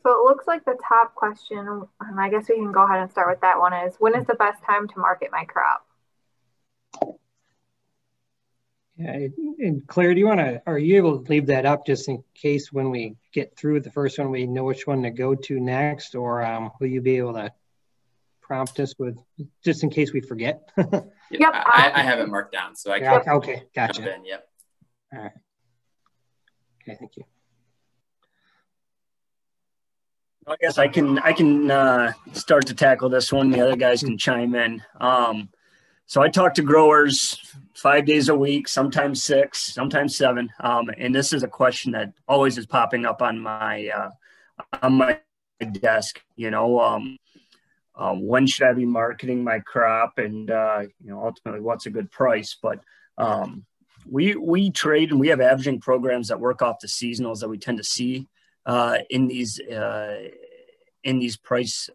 A: So it looks like the top question, and I guess we can go ahead and start with that one, is when is the best time to market my crop?
C: Yeah, and Claire, are you able to leave that up just in case when we get through the first one, we know which one to go to next, or will you be able to prompt us with, just in case we forget?
B: Yep, I have it marked down, so I can.
C: Yeah, okay, gotcha.
B: Jump in, yep.
C: All right. Okay, thank you.
D: I guess I can start to tackle this one. The other guys can chime in. So I talk to growers 5 days a week, sometimes 6, sometimes 7. And this is a question that always is popping up on my desk. When should I be marketing my crop, and ultimately what's a good price? But we trade and we have averaging programs that work off the seasonals that we tend to see in these price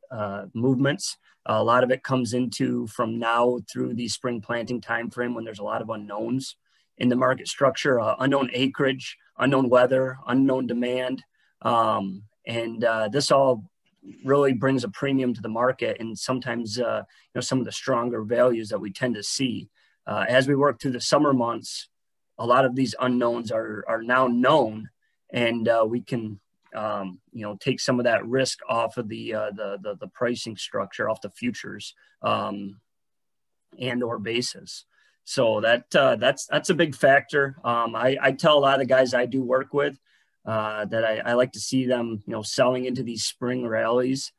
D: movements. A lot of it comes into from now through the spring planting timeframe when there's a lot of unknowns in the market structure, unknown acreage, unknown weather, unknown demand. And this all really brings a premium to the market, and sometimes some of the stronger values that we tend to see. As we work through the summer months, a lot of these unknowns are now known, and we can take some of that risk off of the pricing structure, off the futures and or basis. So that's a big factor. I tell a lot of the guys I do work with that I like to see them selling into these spring rallies,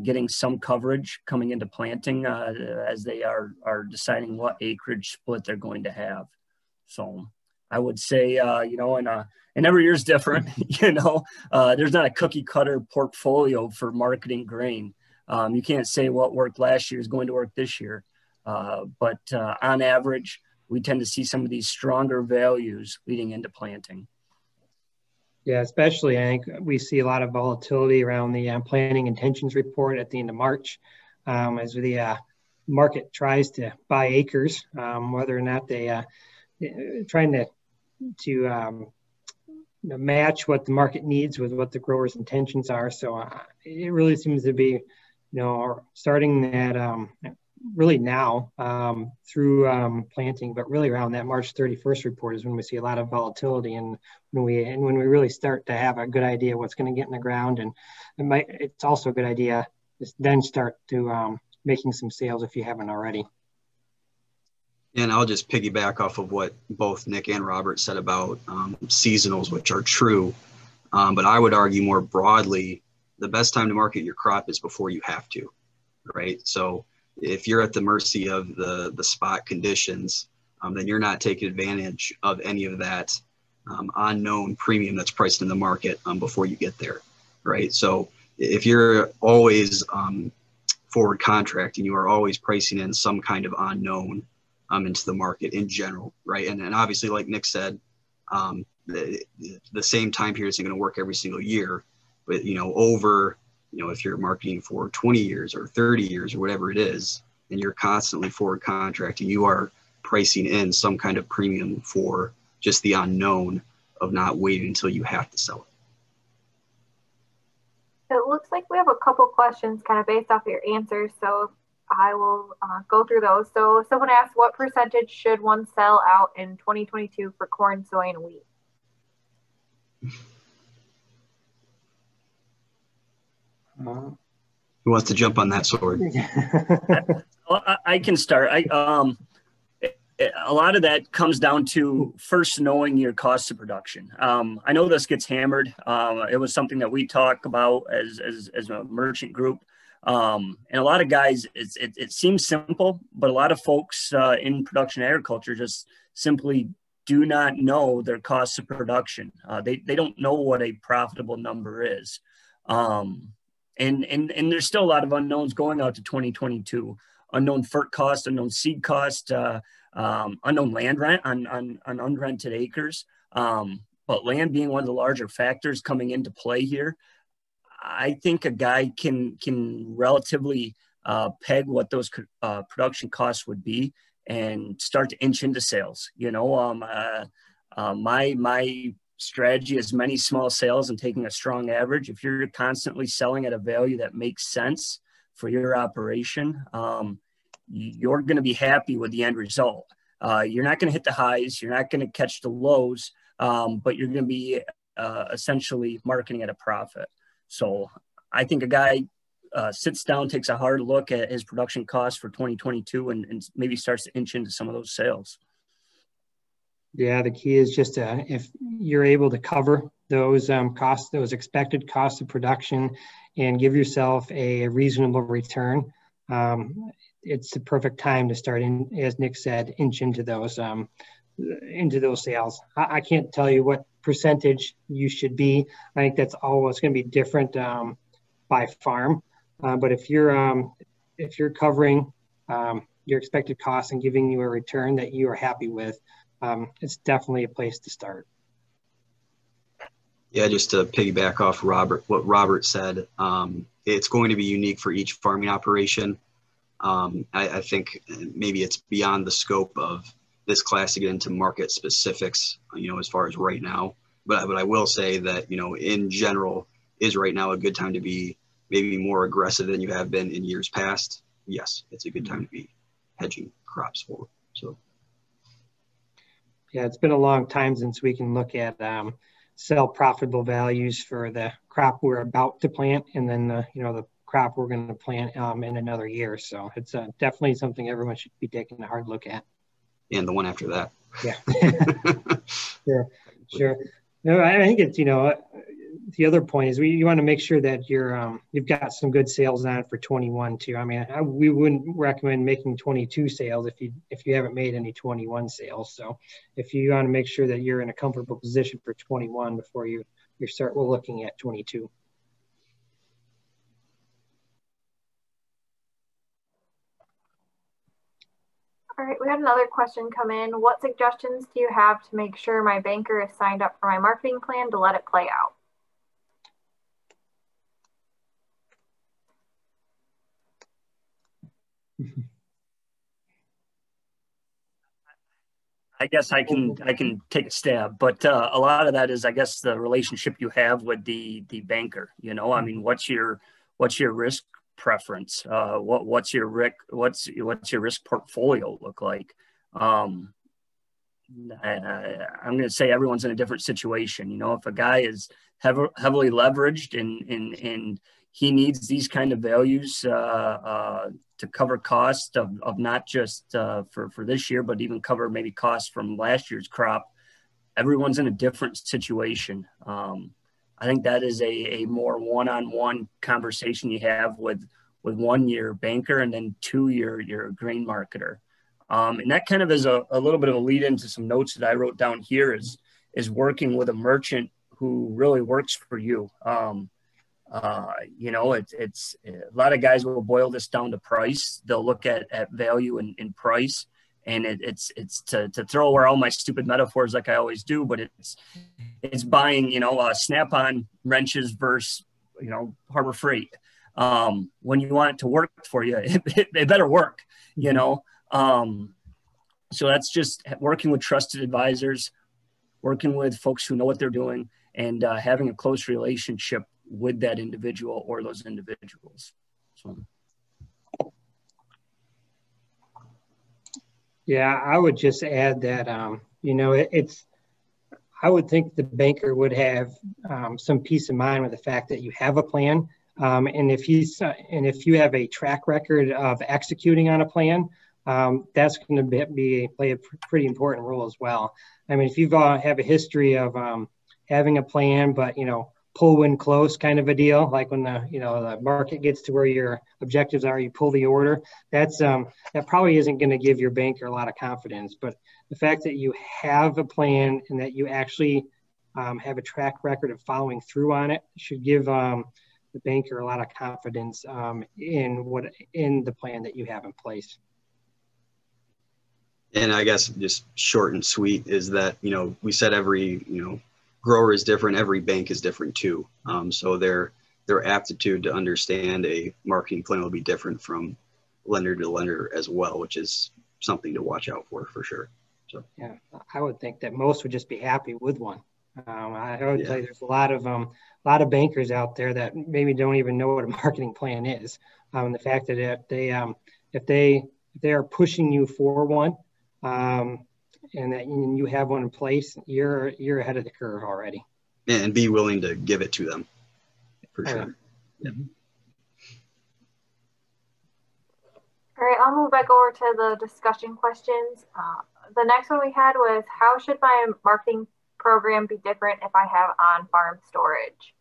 D: getting some coverage coming into planting as they are deciding what acreage split they're going to have. So I would say, and every year is different, there's not a cookie cutter portfolio for marketing grain. You can't say what worked last year is going to work this year. But on average, we tend to see some of these stronger values leading into planting.
C: Yeah, especially I think we see a lot of volatility around the planting intentions report at the end of March as the market tries to buy acres, whether or not they trying to match what the market needs with what the growers' intentions are. So it really seems to be, starting at really now through planting, but really around that March 31st report is when we see a lot of volatility, and when we really start to have a good idea what's going to get in the ground. And it's also a good idea to then start to making some sales if you haven't already.
E: And I'll just piggyback off of what both Nick and Robert said about seasonals, which are true. But I would argue more broadly, the best time to market your crop is before you have to, right? So if you're at the mercy of the spot conditions, then you're not taking advantage of any of that unknown premium that's priced in the market before you get there, right? So if you're always forward contracting, you are always pricing in some kind of unknown into the market in general, right? And obviously, like Nick said, the same time period isn't going to work every single year, but if you're marketing for 20 years or 30 years or whatever it is, and you're constantly forward contracting, you are pricing in some kind of premium for just the unknown of not waiting until you have to sell it.
A: It looks like we have a couple questions kind of based off your answers, so I will go through those. So someone asked, what percentage should one sell out in 2022 for corn, soy, and wheat?
E: Who wants to jump on that sword?
D: I can start. A lot of that comes down to first knowing your cost of production. I know this gets hammered. It was something that we talk about as a merchant group. And a lot of guys, it seems simple, but a lot of folks in production agriculture just simply do not know their cost of production. They don't know what a profitable number is. And there's still a lot of unknowns going out to 2022. Unknown FERT cost, unknown seed cost, unknown land rent on unrented acres. But land being one of the larger factors coming into play here, I think a guy can relatively peg what those production costs would be and start to inch into sales. My strategy is many small sales and taking a strong average. If you're constantly selling at a value that makes sense for your operation, you're going to be happy with the end result. You're not going to hit the highs, you're not going to catch the lows, but you're going to be essentially marketing at a profit. So I think a guy sits down, takes a hard look at his production costs for 2022 and maybe starts to inch into some of those sales.
C: Yeah, the key is just if you're able to cover those costs, those expected costs of production, and give yourself a reasonable return, it's the perfect time to start, as Nick said, inch into those sales. I can't tell you what percentage you should be. I think that's always going to be different by farm. But if you're covering your expected costs and giving you a return that you are happy with, it's definitely a place to start.
E: Yeah, just to piggyback off what Robert said, it's going to be unique for each farming operation. I think maybe it's beyond the scope of this class to get into market specifics, as far as right now. But I will say that, in general, is right now a good time to be maybe more aggressive than you have been in years past? Yes, it's a good time to be hedging crops forward. So.
C: Yeah, it's been a long time since we can look at sell profitable values for the crop we're about to plant, and then the crop we're going to plant in another year. So it's definitely something everyone should be taking a hard look at.
E: And the one after that.
C: Yeah. Sure. No, I think it's the other point is you want to make sure that you've got some good sales on for 21 too. I mean, we wouldn't recommend making 22 sales if you haven't made any 21 sales. So if you want to make sure that you're in a comfortable position for 21 before you start looking at 22.
A: All right, we had another question come in. What suggestions do you have to make sure my banker is signed up for my marketing plan to let it play out?
D: I guess I can take a stab, but a lot of that is, I guess, the relationship you have with the banker. You know, I mean, what's your risk preference? What's your risk portfolio look like? I'm going to say everyone's in a different situation. You know, if a guy is heavily leveraged and he needs these kind of values to cover cost of not just for this year, but even cover maybe costs from last year's crop, everyone's in a different situation. I think that is a more one-on-one conversation you have with one, your banker, and then two, your grain marketer. And that kind of is a little bit of a lead into some notes that I wrote down here is working with a merchant who really works for you. You know, it's a lot of guys will boil this down to price. They'll look at value and price, and it's to throw away all my stupid metaphors like I always do, but it's buying, you know, Snap-on wrenches versus, you know, Harbor Freight. When you want it to work for you, it better work, you know. So that's just working with trusted advisors, working with folks who know what they're doing, and having a close relationship with that individual or those individuals. So.
C: Yeah, I would just add that, you know, I would think the banker would have some peace of mind with the fact that you have a plan. And if you have a track record of executing on a plan, that's going to play a pretty important role as well. I mean, if you have a history of having a plan, but, you know, pull when close kind of a deal, like when the market gets to where your objectives are, you pull the order, that probably isn't going to give your banker a lot of confidence. But the fact that you have a plan and that you actually have a track record of following through on it should give the banker a lot of confidence in the plan that you have in place.
E: And I guess just short and sweet is that, you know, we said every, you know, grower is different, every bank is different too. So their aptitude to understand a marketing plan will be different from lender to lender as well, which is something to watch out for sure. So
C: yeah, I would think that most would just be happy with one. I would tell you there's a lot of bankers out there that maybe don't even know what a marketing plan is. The fact that if they are pushing you for one, and that you have one in place, you're ahead of the curve already.
E: And be willing to give it to them, for sure. Yeah.
A: All right, I'll move back over to the discussion questions. The next one we had was, how should my marketing program be different if I have on-farm storage?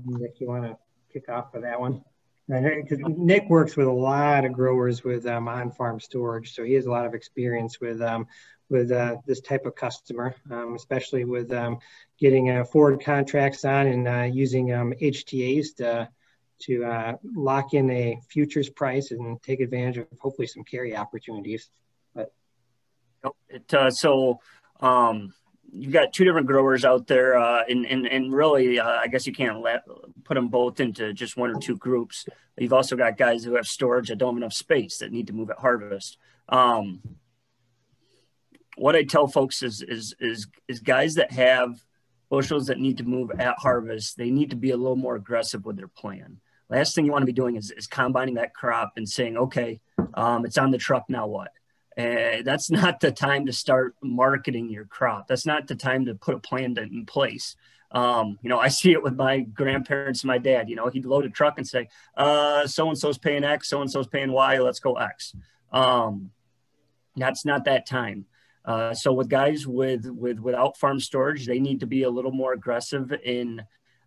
C: Nick, you want to kick off for that one? Nick works with a lot of growers with on-farm storage, so he has a lot of experience with this type of customer, especially with getting forward contracts on and using HTAs to lock in a futures price and take advantage of hopefully some carry opportunities. But
D: you've got two different growers out there, and really, I guess you can't put them both into just one or two groups. You've also got guys who have storage that don't have enough space that need to move at harvest. What I tell folks is guys that have bushels that need to move at harvest, they need to be a little more aggressive with their plan. Last thing you want to be doing is combining that crop and saying, okay, it's on the truck, now what? That's not the time to start marketing your crop. That's not the time to put a plan in place. You know, I see it with my grandparents and my dad. You know, he'd load a truck and say, so-and-so's paying X, so-and-so's paying Y, let's go X. That's not that time. So with guys without farm storage, they need to be a little more aggressive in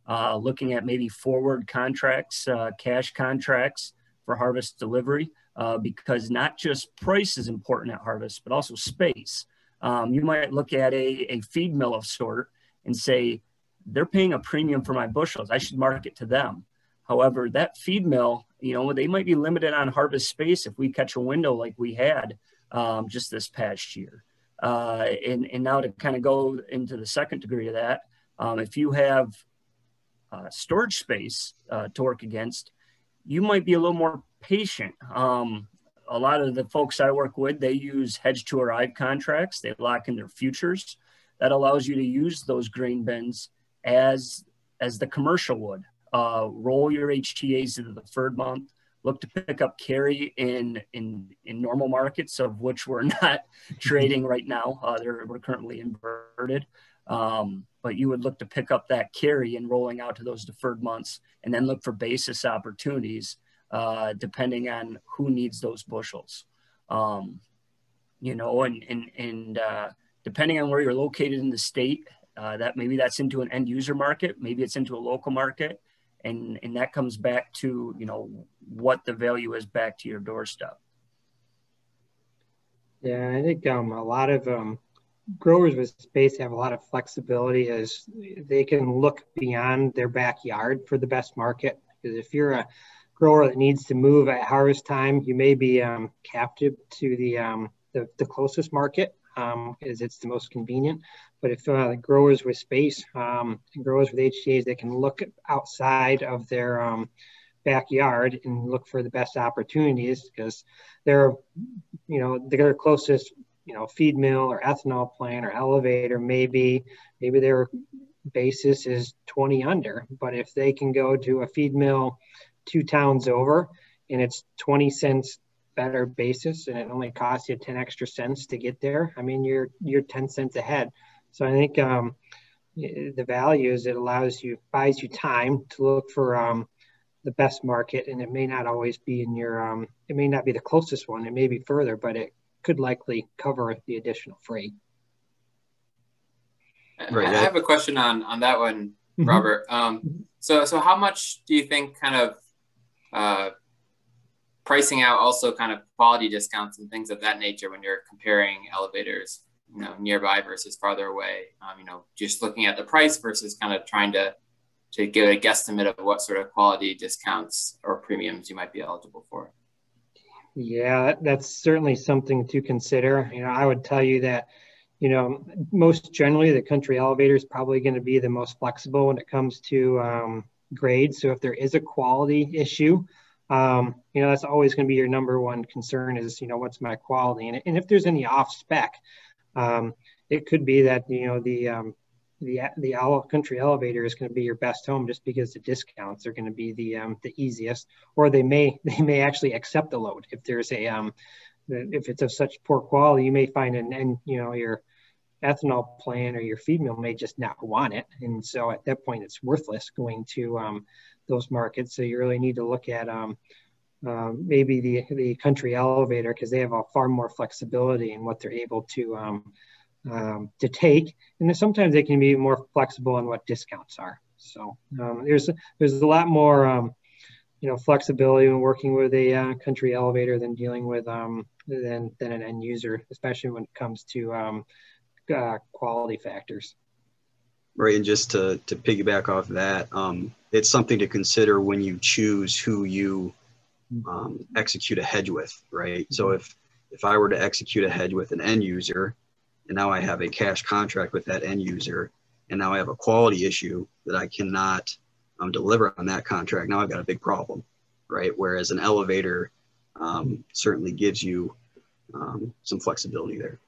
D: looking at maybe forward contracts, cash contracts for harvest delivery, because not just price is important at harvest, but also space. You might look at a feed mill of sort and say, they're paying a premium for my bushels. I should market to them. However, that feed mill, you know, they might be limited on harvest space if we catch a window like we had just this past year. And now to kind of go into the second degree of that, if you have storage space to work against, you might be a little more patient. A lot of the folks I work with, they use hedge to arrive contracts. They lock in their futures. That allows you to use those grain bins as the commercial would. Roll your HTAs into the third month, look to pick up carry in normal markets, of which we're not trading right now. We're currently inverted. But you would look to pick up that carry and rolling out to those deferred months, and then look for basis opportunities depending on who needs those bushels. You know, and depending on where you're located in the state, that maybe that's into an end user market, maybe it's into a local market. And that comes back to, you know, what the value is back to your doorstep.
C: Yeah, I think a lot of growers with space have a lot of flexibility as they can look beyond their backyard for the best market. Because if you're a grower that needs to move at harvest time, you may be captive to the closest market, as it's the most convenient. But if the growers with space and growers with HTAs, they can look outside of their backyard and look for the best opportunities, because they're, you know, their closest, you know, feed mill or ethanol plant or elevator, maybe their basis is 20 under. But if they can go to a feed mill 2 towns over and it's 20 cents better basis and it only costs you 10 extra cents to get there, I mean, you're 10 cents ahead. So I think the value is it buys you time to look for the best market, and it may not always be in your, it may not be the closest one, it may be further, but it could likely cover the additional freight.
B: Right. I have a question on that one, Robert. So how much do you think kind of pricing out also kind of quality discounts and things of that nature when you're comparing elevators, you know, nearby versus farther away? You know, just looking at the price versus kind of trying to get a guesstimate of what sort of quality discounts or premiums you might be eligible for.
C: Yeah, that's certainly something to consider. You know, I would tell you that, you know, most generally the country elevator is probably going to be the most flexible when it comes to grade. So if there is a quality issue, you know, that's always going to be your number one concern is, you know, what's my quality? And if there's any off spec, it could be that, you know, the country elevator is going to be your best home just because the discounts are going to be the easiest, or they may actually accept the load. If there's if it's of such poor quality, you may find you know, your ethanol plant or your feed mill may just not want it. And so at that point, it's worthless going to those markets. So you really need to look at maybe the country elevator, because they have a far more flexibility in what they're able to take, and sometimes they can be more flexible on what discounts are. So there's a lot more you know, flexibility when working with a country elevator than dealing with than an end user, especially when it comes to quality factors.
E: Right, and just to piggyback off that, it's something to consider when you choose who you execute a hedge with, right? So if I were to execute a hedge with an end user, and now I have a cash contract with that end user, and now I have a quality issue that I cannot deliver on that contract, now I've got a big problem, right? Whereas an elevator certainly gives you some flexibility there.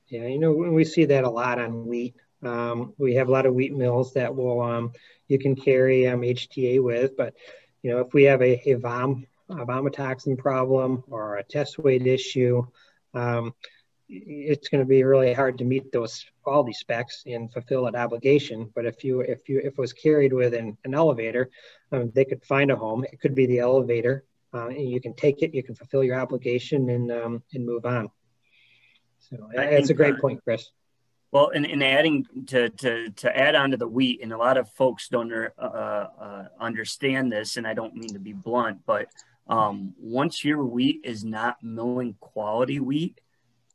C: Yeah, you know, we see that a lot on wheat. We have a lot of wheat mills that will you can carry HTA with, but you know, if we have a vomitoxin problem or a test weight issue, it's going to be really hard to meet those quality specs and fulfill that obligation. But if it was carried with an elevator, they could find a home. It could be the elevator, and you can take it, you can fulfill your obligation and move on. So it's a great point, Chris.
D: Well, and adding to add on to the wheat, and a lot of folks don't understand this, and I don't mean to be blunt, but once your wheat is not milling quality wheat,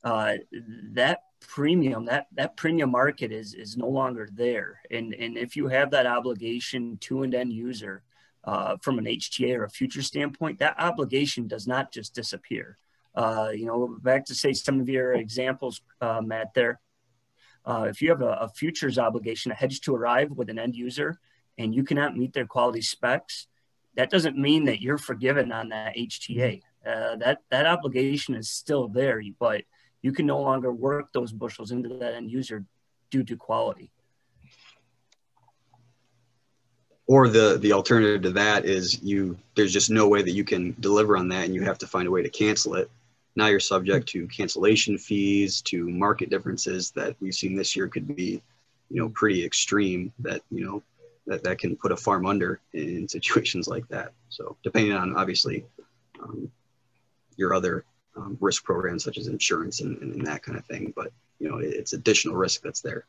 D: that premium market is no longer there. And if you have that obligation to an end user from an HTA or a future standpoint, that obligation does not just disappear. Back to say some of your examples, Matt, there. If you have a futures obligation, a hedge to arrive with an end user, and you cannot meet their quality specs, that doesn't mean that you're forgiven on that HTA. That obligation is still there, but you can no longer work those bushels into that end user due to quality.
E: Or the alternative to that is there's just no way that you can deliver on that, and you have to find a way to cancel it. Now you're subject to cancellation fees, to market differences that we've seen this year could be, pretty extreme, that, that can put a farm under in situations like that. So depending on, obviously, your other risk programs such as insurance and that kind of thing, but, it's additional risk that's there.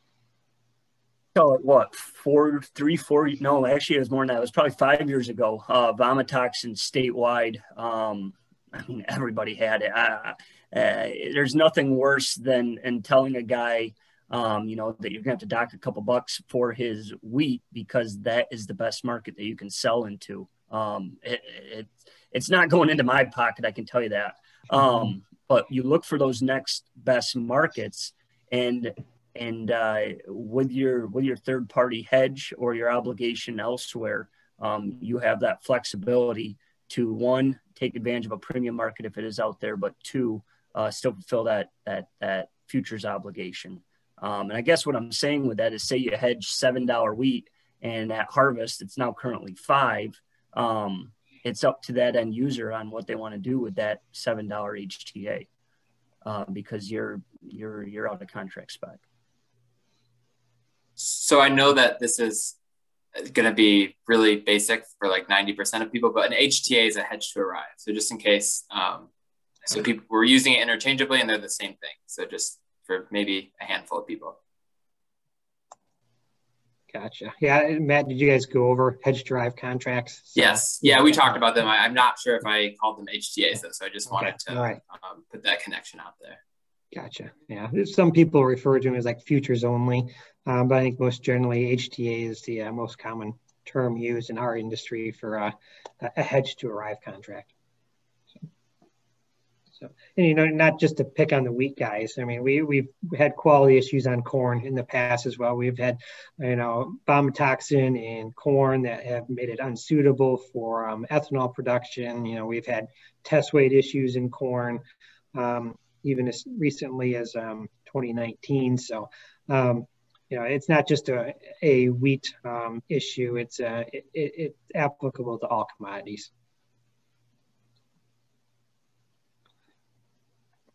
D: So what, 4 no, actually it was more than that. It was probably 5 years ago, vomitoxin statewide. Everybody had it. There's nothing worse than telling a guy, that you're gonna have to dock a couple bucks for his wheat because that is the best market that you can sell into. It's not going into my pocket, I can tell you that. But you look for those next best markets, and with your third party hedge or your obligation elsewhere, you have that flexibility to, one, take advantage of a premium market if it is out there, but two, still fulfill that futures obligation. And I guess what I'm saying with that is, say you hedge $7 wheat, and at harvest it's now currently $5. It's up to that end user on what they want to do with that $7 HTA, because you're out of contract spec.
B: So I know that this is going to be really basic for like 90% of people, but an HTA is a hedge to arrive. So just in case, so people were using it interchangeably and they're the same thing. So just for maybe a handful of people.
C: Gotcha. Yeah, Matt, did you guys go over hedge to arrive contracts? So,
B: yes. Yeah, we talked about them. I'm not sure if I called them HTAs though, so I just wanted to put that connection out there.
C: Gotcha. Yeah, some people refer to them as like futures only, but I think most generally HTA is the most common term used in our industry for a hedge to arrive contract. So, and not just to pick on the wheat guys. I mean, we've had quality issues on corn in the past as well. We've had, vomitoxin in corn that have made it unsuitable for ethanol production. We've had test weight issues in corn. Even as recently as 2019. So, it's not just a wheat issue. It's applicable to all commodities.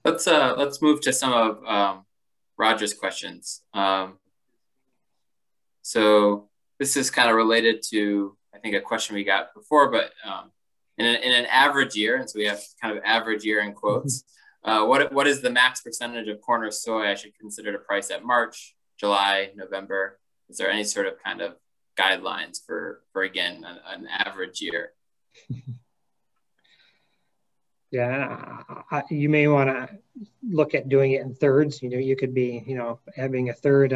B: Let's move to some of Roger's questions. So this is kind of related to, I think, a question we got before, but in an average year, and so we have kind of average year in quotes. What is the max percentage of corn or soy I should consider to price at March, July, November? Is there any sort of kind of guidelines for again, an average year?
C: Yeah, you may want to look at doing it in thirds. You could be, having a third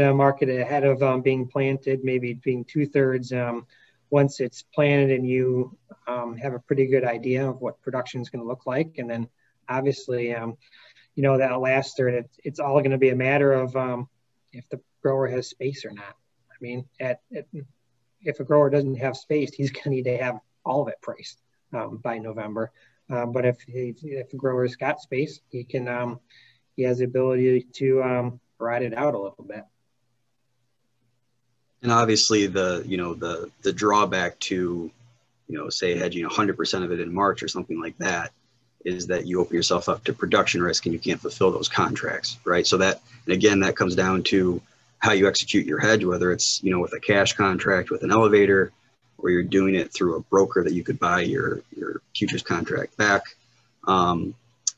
C: market ahead of being planted, maybe being 2/3 once it's planted and you have a pretty good idea of what production is going to look like. And then obviously, that last third, it's all going to be a matter of if the grower has space or not. I mean, if a grower doesn't have space, he's going to need to have all of it priced by November. But if a grower's got space, he has the ability to ride it out a little bit.
E: And obviously the drawback to, say hedging 100% of it in March or something like that is that you open yourself up to production risk and you can't fulfill those contracts, right? So that comes down to how you execute your hedge, whether it's, with a cash contract with an elevator, or you're doing it through a broker that you could buy your futures contract back.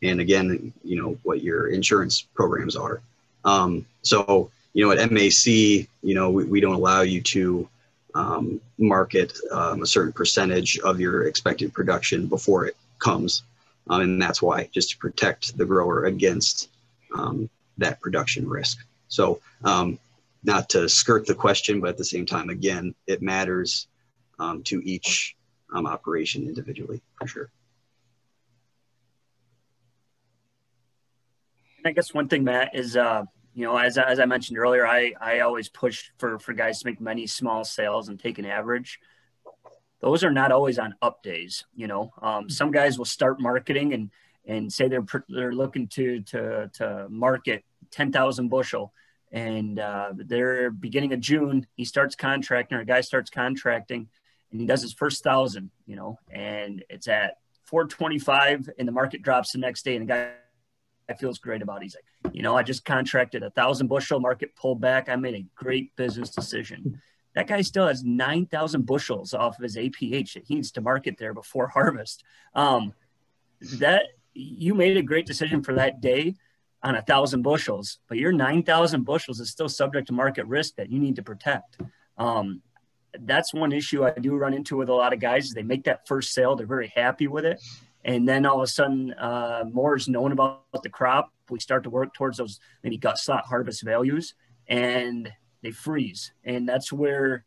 E: and again, what your insurance programs are. So, at MAC, we don't allow you to market a certain percentage of your expected production before it comes. And that's why, just to protect the grower against that production risk. So not to skirt the question, but at the same time, again, it matters to each operation individually, for sure.
D: I guess one thing, Matt, is, as I mentioned earlier, I always push for guys to make many small sales and take an average. Those are not always on up days. Some guys will start marketing and say they're looking to market 10,000 bushel, and they're beginning of June. He starts contracting, or a guy starts contracting, and he does his first 1,000. And it's at 425, and the market drops the next day, and the guy feels great about it. He's like, I just contracted 1,000 bushel, market pulled back. I made a great business decision. That guy still has 9,000 bushels off of his APH that he needs to market there before harvest. That you made a great decision for that day on 1,000 bushels, but your 9,000 bushels is still subject to market risk that you need to protect. That's one issue I do run into with a lot of guys. Is they make that first sale, they're very happy with it, and then all of a sudden more is known about the crop. We start to work towards those maybe gut slot harvest values, and they freeze. And that's where,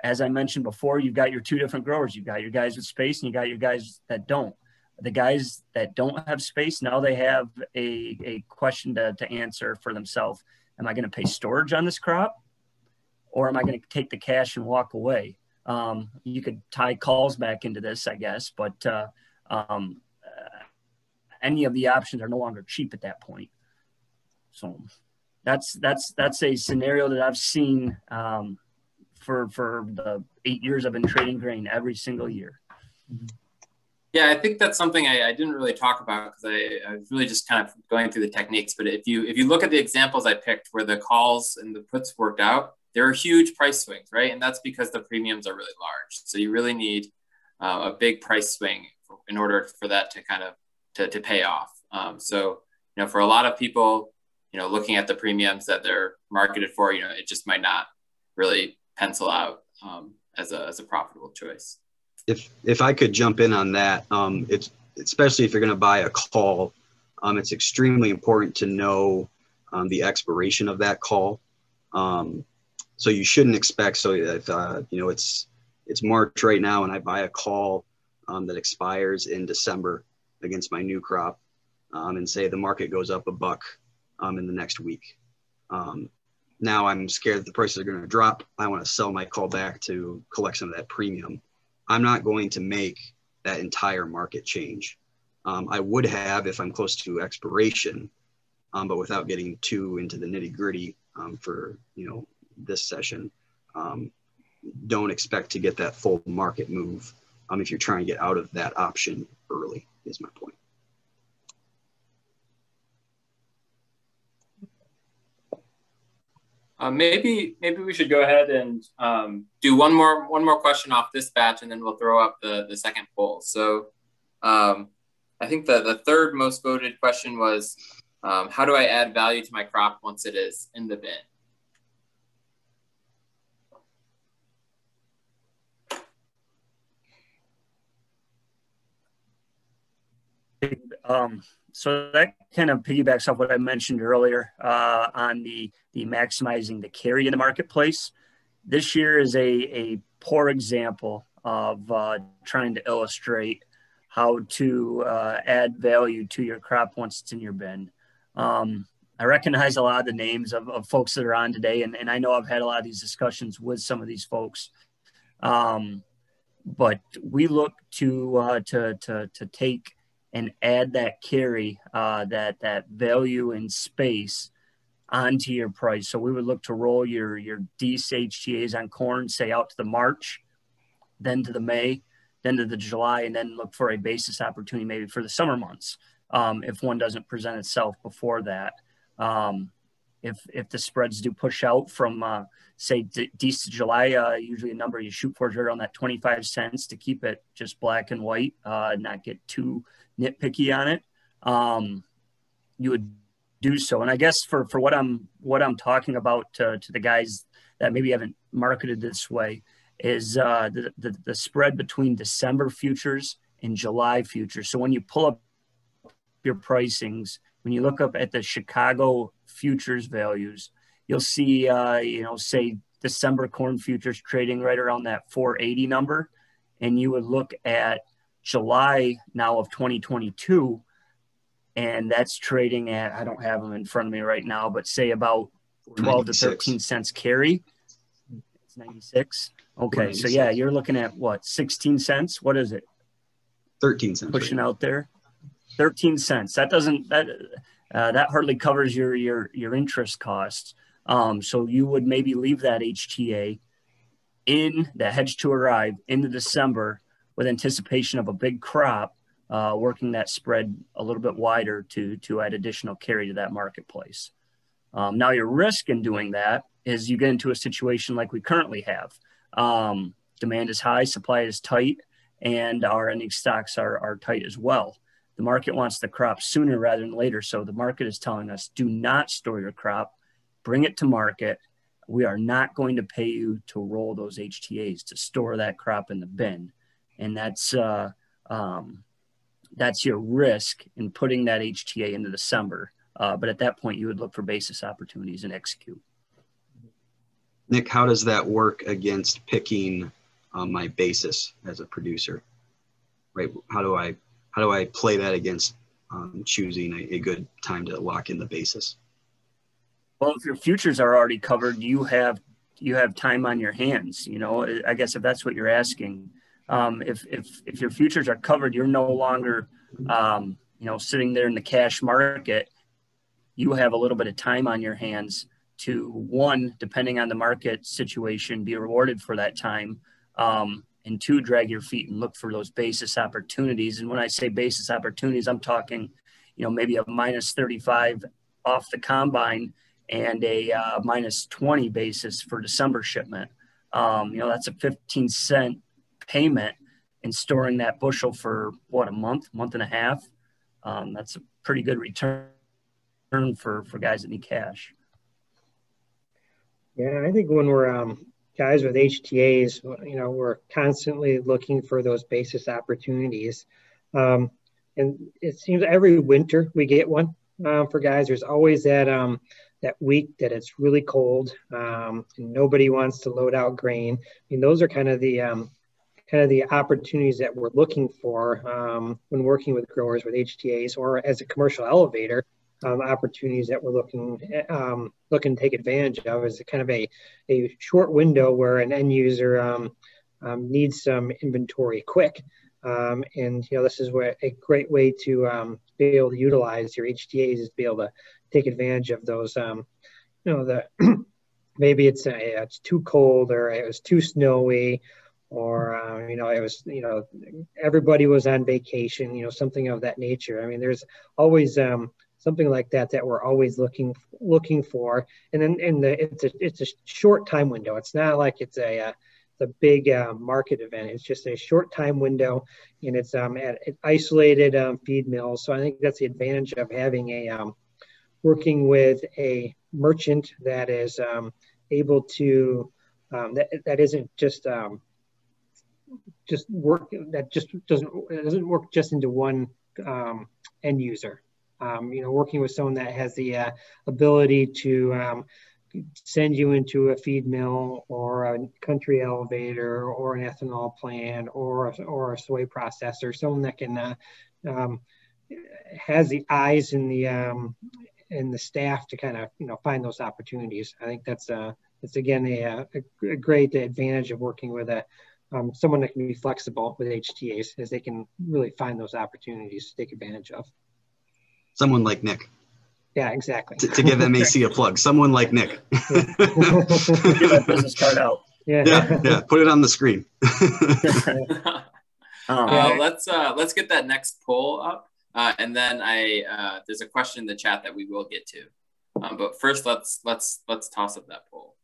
D: as I mentioned before, you've got your two different growers. You've got your guys with space, and you got your guys that don't. The guys that don't have space, now they have a question to answer for themselves. Am I going to pay storage on this crop, or am I going to take the cash and walk away? You could tie calls back into this, I guess, but any of the options are no longer cheap at that point. So that's a scenario that I've seen for the 8 years I've been trading grain every single year.
B: Yeah, I think that's something I didn't really talk about because I was really just kind of going through the techniques. But if you look at the examples I picked where the calls and the puts worked out, there are huge price swings, right? And that's because the premiums are really large. So you really need a big price swing in order for that to kind of to pay off. So for a lot of people, looking at the premiums that they're marketed for, it just might not really pencil out as a profitable choice.
E: If I could jump in on that, it's especially if you're going to buy a call, it's extremely important to know the expiration of that call. So you shouldn't expect. So if it's March right now, and I buy a call that expires in December against my new crop, and say the market goes up $1 in the next week. Now I'm scared that the prices are going to drop. I want to sell my call back to collect some of that premium. I'm not going to make that entire market change. I would have if I'm close to expiration, but without getting too into the nitty gritty for this session, don't expect to get that full market move if you're trying to get out of that option early, is my point.
B: Maybe we should go ahead and do one more question off this batch, and then we'll throw up the second poll. So I think the third most voted question was, how do I add value to my crop once it is in the bin?
D: So that kind of piggybacks off what I mentioned earlier on the maximizing the carry in the marketplace. This year is a poor example of trying to illustrate how to add value to your crop once it's in your bin. I recognize a lot of the names of folks that are on today, and I know I've had a lot of these discussions with some of these folks. But we look to take and add that carry, that value and space onto your price. So we would look to roll your DC HTAs on corn, say out to the March, then to the May, then to the July, and then look for a basis opportunity maybe for the summer months if one doesn't present itself before that. If the spreads do push out from, say, DC to July, usually a number you shoot for is around that 25 cents to keep it just black and white, not get too nitpicky on it. you would do so. And I guess for what I'm talking about to the guys that maybe haven't marketed this way is the spread between December futures and July futures. So when you pull up your pricings, when you look up at the Chicago futures values, you'll see, say December corn futures trading right around that 480 number. And you would look at July now of 2022, and that's trading at, I don't have them in front of me right now, but say about 12 to 13 cents carry. It's 96. Okay. 96. So yeah, you're looking at what, 16 cents? What is it?
E: 13 cents.
D: Pushing right out there. 13 cents. That hardly covers your interest costs. So you would maybe leave that HTA in the hedge to arrive into December with anticipation of a big crop, working that spread a little bit wider to add additional carry to that marketplace. Now your risk in doing that is you get into a situation like we currently have. Demand is high, supply is tight, and our ending stocks are tight as well. The market wants the crop sooner rather than later. So the market is telling us, do not store your crop, bring it to market. We are not going to pay you to roll those HTAs, to store that crop in the bin. And that's your risk in putting that HTA into December. But at that point, you would look for basis opportunities and execute.
E: Nick, how does that work against picking my basis as a producer? Right? How do I play that against choosing a good time to lock in the basis?
D: Well, if your futures are already covered, you have time on your hands. I guess if that's what you're asking, if your futures are covered, you're no longer sitting there in the cash market. You have a little bit of time on your hands to, one, depending on the market situation, be rewarded for that time, and two, drag your feet and look for those basis opportunities. And when I say basis opportunities, I'm talking, maybe a minus 35 off the combine and a minus 20 basis for December shipment. That's a 15-cent payment in storing that bushel for a month and a half. That's a pretty good return for guys that need cash.
C: Yeah, I think when we're guys with HTAs, we're constantly looking for those basis opportunities. And it seems every winter we get one for guys. There's always that week that it's really cold and nobody wants to load out grain. I mean, those are kind of the opportunities that we're looking for when working with growers with HTAs, or as a commercial elevator. Opportunities that we're looking to take advantage of is kind of a short window where an end user needs some inventory quick. And this is where a great way to be able to utilize your HTAs is to be able to take advantage of those. Maybe it's too cold, or it was too snowy, or it was everybody was on vacation, something of that nature. I mean, there's always something like that we're always looking for. And then it's a short time window. It's not like it's a big market event. It's just a short time window, and it's at isolated feed mills. So I think that's the advantage of having working with a merchant that is able to that isn't just work, that just doesn't work just into one end user. Working with someone that has the ability to send you into a feed mill, or a country elevator, or an ethanol plant, or a soy processor, someone that can has the eyes and the staff to kind of find those opportunities. I think that's again a great advantage of working with someone that can be flexible with HTAs, as they can really find those opportunities to take advantage of.
E: Someone like Nick.
C: Yeah, exactly.
E: To give MAC a plug, someone like Nick.
D: Get that business card out.
E: Yeah. Put it on the screen.
B: Let's get that next poll up, and then there's a question in the chat that we will get to. But first, let's toss up that poll.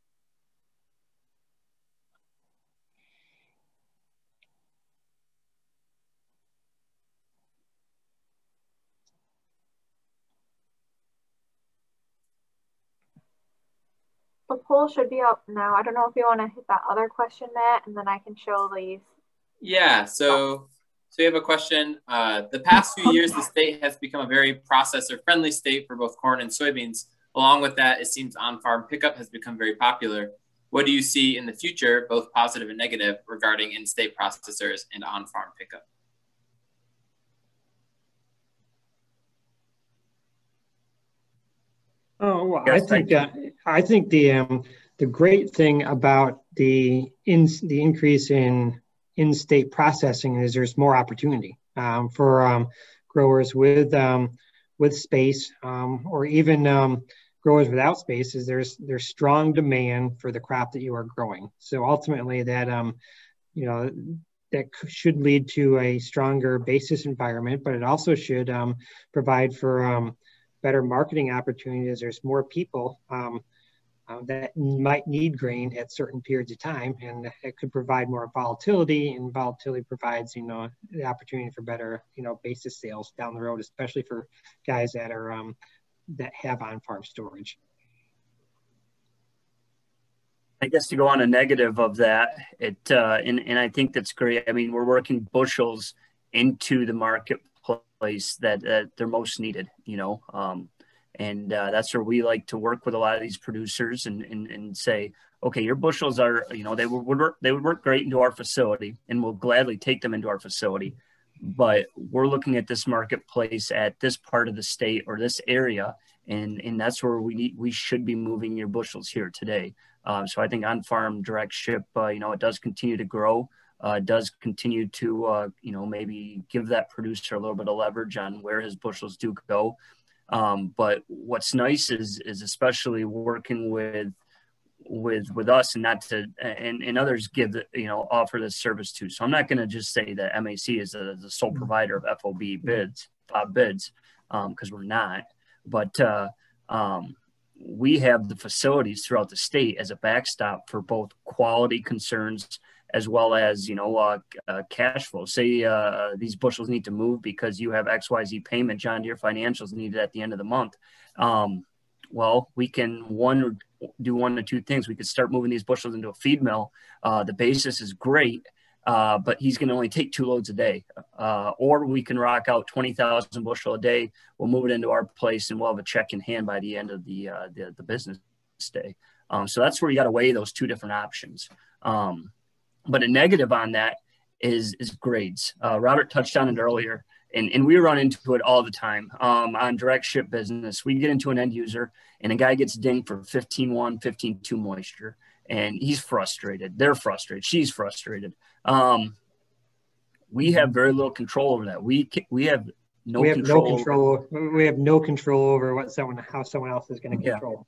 A: The poll should be up now. I don't know if you want to hit that other question, Matt, and then I can show these.
B: Yeah, so we have a question. The past few years, the state has become a very processor-friendly state for both corn and soybeans. Along with that, it seems on-farm pickup has become very popular. What do you see in the future, both positive and negative, regarding in-state processors and on-farm pickup?
C: Oh, well, I think the great thing about the increase in in-state processing is there's more opportunity for growers with space or even growers without space. Is there's strong demand for the crop that you are growing. So ultimately, that that should lead to a stronger basis environment, but it also should provide for better marketing opportunities. There's more people that might need grain at certain periods of time, and it could provide more volatility, and volatility provides, the opportunity for better, basis sales down the road, especially for guys that are that have on-farm storage.
D: I guess to go on a negative of that, and I think that's great. I mean, we're working bushels into the marketplace that they're most needed, and that's where we like to work with a lot of these producers and say, okay, your bushels are, they would work great into our facility, and we'll gladly take them into our facility. But we're looking at this marketplace at this part of the state or this area, and that's where we should be moving your bushels here today. So I think on-farm direct ship, it does continue to grow, does continue to, maybe give that producer a little bit of leverage on where his bushels do go. But what's nice is especially working with us, and not to, and others give, offer this service too. So I'm not going to just say that MAC is the sole provider of FOB bids, because we're not, but we have the facilities throughout the state as a backstop for both quality concerns as well as, cash flow. Say these bushels need to move because you have XYZ payment, John Deere financials needed at the end of the month. Well, we can do one of two things. We could start moving these bushels into a feed mill. The basis is great, but he's going to only take 2 loads a day. Or we can rock out 20,000 bushel a day. We'll move it into our place, and we'll have a check in hand by the end of the business day. So that's where you got to weigh those 2 different options. But a negative on that is grades. Robert touched on it earlier, and we run into it all the time on direct ship business. We get into an end user, and a guy gets dinged for 15.1, 15.2 moisture, and he's frustrated. They're frustrated. She's frustrated. We have very little control over that. We have no control.
C: We have no control over how someone else is going to control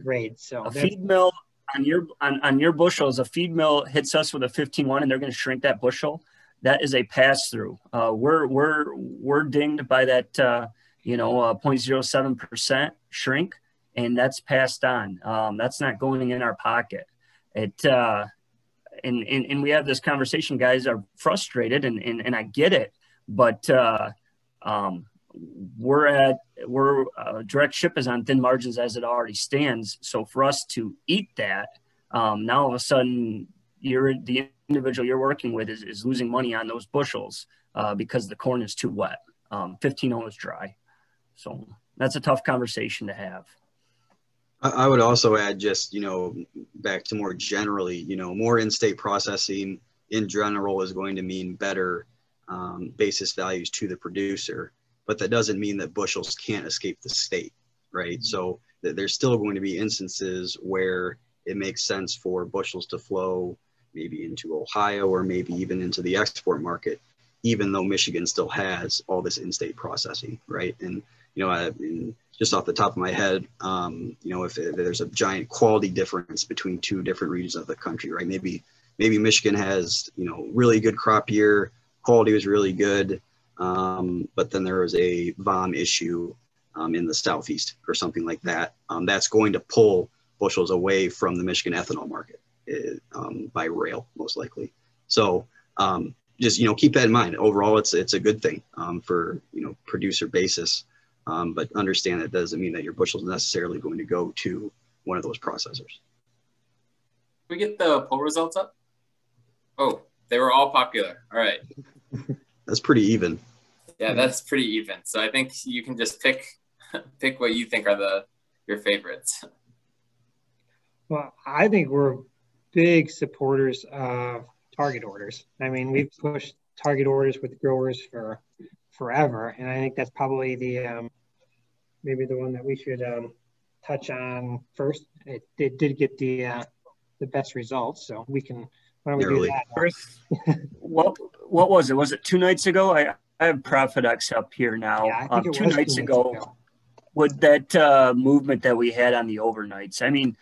C: grades. So
D: a feed mill on your bushels, a feed mill hits us with a 15.1, and they're going to shrink that bushel. That is a pass through. We're dinged by that 0.07% shrink, and that's passed on. That's not going in our pocket. And we have this conversation. Guys are frustrated, and I get it, but direct ship is on thin margins as it already stands. So for us to eat that, now all of a sudden the individual you're working with is losing money on those bushels because the corn is too wet. 15.0 is dry. So that's a tough conversation to have.
E: I would also add just, back to more generally, more in-state processing in general is going to mean better basis values to the producer, but that doesn't mean that bushels can't escape the state, right? So there's still going to be instances where it makes sense for bushels to flow maybe into Ohio or maybe even into the export market, even though Michigan still has all this in-state processing, right? And, just off the top of my head, if there's a giant quality difference between 2 different regions of the country, right? Maybe Michigan has, really good crop year, quality was really good, but then there was a VOM issue in the Southeast or something like that. That's going to pull bushels away from the Michigan ethanol market by rail, most likely. So just, keep that in mind. Overall, it's a good thing for, producer basis. But understand that doesn't mean that your bushel is necessarily going to go to one of those processors.
B: we get the poll results up? Oh, they were all popular. All right.
E: That's pretty even.
B: Yeah, that's pretty even. So I think you can just pick what you think are your favorites.
C: Well, I think we're big supporters of target orders. I mean, we've pushed target orders with growers for forever, and I think that's probably the maybe the one that we should touch on first. It did get the best results, so we can. Why don't we do that?
D: Chris, what was it? Was it 2 nights ago? I have ProfitX up here now.
C: Yeah, I think it
D: 2
C: was
D: nights
C: 2
D: ago. With that movement that we had on the overnights. I mean,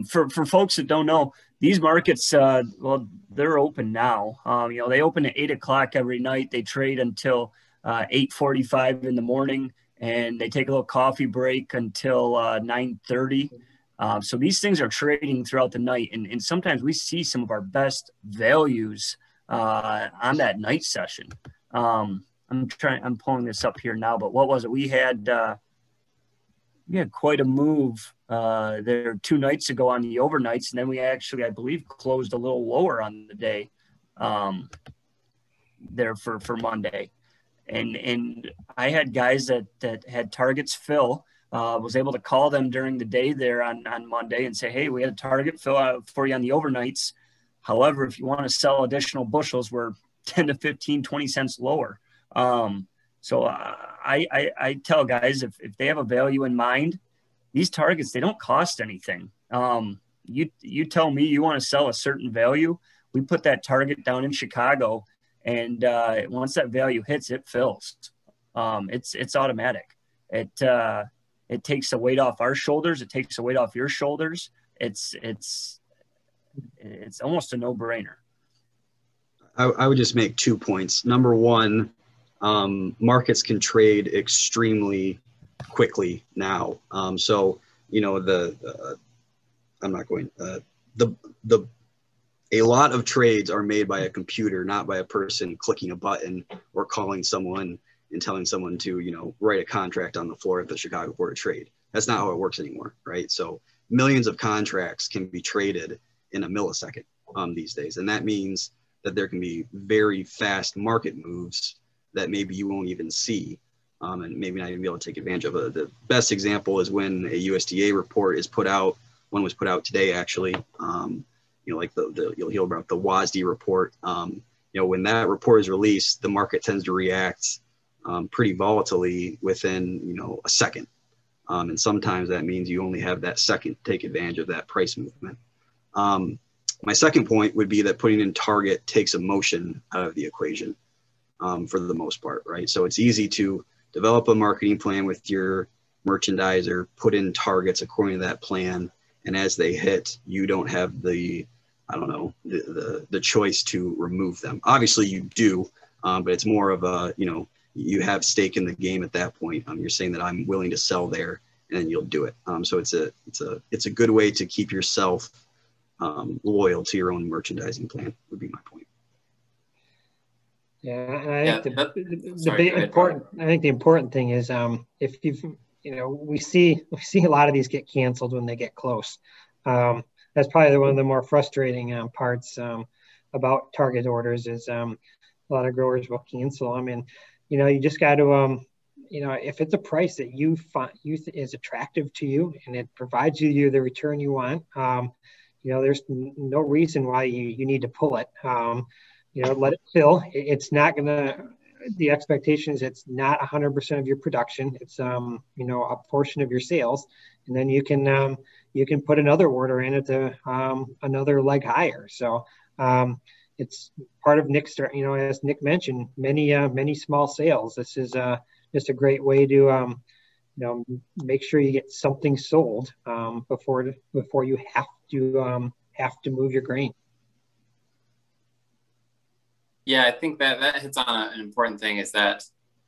D: for folks that don't know, these markets, well, they're open now. You know, they open at 8 o'clock every night. They trade until 8:45 in the morning, and they take a little coffee break until 9:30. So these things are trading throughout the night, and sometimes we see some of our best values on that night session. I'm pulling this up here now, but what was it? We had quite a move there 2 nights ago on the overnights, and then we actually, I believe, closed a little lower on the day there for Monday. And I had guys that had targets fill. Was able to call them during the day there on Monday and say, hey, we had a target fill out for you on the overnights. However, if you want to sell additional bushels, we're 10 to 15, 20 cents lower. So I tell guys, if they have a value in mind, these targets, they don't cost anything. You tell me you want to sell a certain value, we put that target down in Chicago, and once that value hits, it fills. It's automatic. It takes the weight off our shoulders. It takes the weight off your shoulders. It's almost a no-brainer.
E: I would just make 2 points. Number one, markets can trade extremely quickly now. So, you know, a lot of trades are made by a computer, not by a person clicking a button or calling someone and telling someone to, you know, write a contract on the floor at the Chicago Board of Trade. That's not how it works anymore, right? So millions of contracts can be traded in a millisecond these days. And that means that there can be very fast market moves that maybe you won't even see and maybe not even be able to take advantage of. The best example is when a USDA report is put out. One was put out today, actually. You know, like you'll hear about the WASD report. You know, when that report is released, the market tends to react pretty volatilely within, you know, a second. And sometimes that means you only have that second to take advantage of that price movement. My second point would be that putting in target takes emotion out of the equation for the most part, right? So it's easy to develop a marketing plan with your merchandiser, put in targets according to that plan, and as they hit, you don't have the choice to remove them. Obviously you do, but it's more of a, you know, you have stake in the game at that point. You're saying that I'm willing to sell there, and then you'll do it. So it's a good way to keep yourself loyal to your own merchandising plan, would be my point.
C: Yeah, and I think the important thing is if we see a lot of these get canceled when they get close. That's probably one of the more frustrating parts about target orders is a lot of growers will cancel them, and you know, you just got to if it's a price that you find is attractive to you and it provides you the return you want, you know, there's no reason why you need to pull it. You know, let it fill. It's not gonna. The expectation is it's not 100% of your production. It's you know, a portion of your sales, and then you can put another order in at the another leg higher. So it's part of Nick's. You know, as Nick mentioned, many small sales. This is just a great way to you know, make sure you get something sold before you have to move your grain.
B: Yeah, I think that hits on an important thing is that,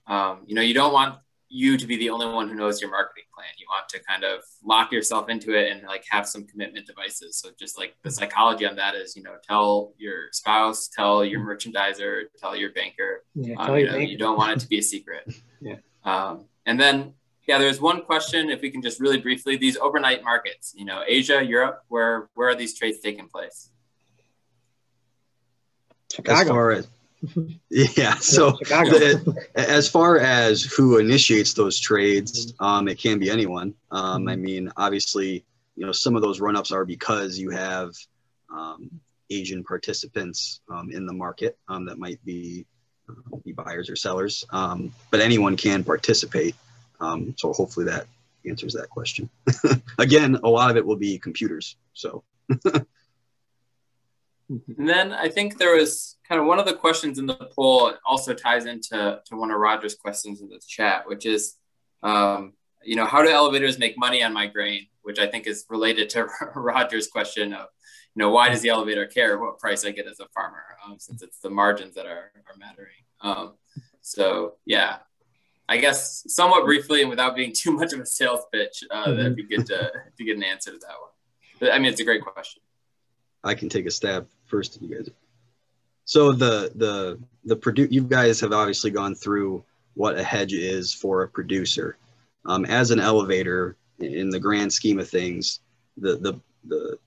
B: you know, you don't want you to be the only one who knows your marketing plan. You want to kind of lock yourself into it and like have some commitment devices. So just like the psychology on that is, you know, tell your spouse, tell your merchandiser, tell your banker, you don't want it to be a secret.
C: Yeah.
B: And then Yeah, there's one question, if we can just really briefly, these overnight markets, you know, Asia, Europe, where are these trades taking place?
C: Chicago.
E: As far as, yeah, so as far as who initiates those trades, it can be anyone. I mean, obviously, you know, some of those run-ups are because you have Asian participants in the market that might be buyers or sellers, but anyone can participate. So hopefully that answers that question. Again, a lot of it will be computers. So.
B: And then I think there was kind of one of the questions in the poll also ties into one of Roger's questions in the chat, which is, you know, how do elevators make money on my grain? Which I think is related to Roger's question of, you know, why does the elevator care what price I get as a farmer, since it's the margins that are mattering. So yeah, I guess somewhat briefly and without being too much of a sales pitch, that'd be good to get an answer to that one. But I mean, it's a great question.
E: I can take a stab first, you guys. So you guys have obviously gone through what a hedge is for a producer. As an elevator, in the grand scheme of things, the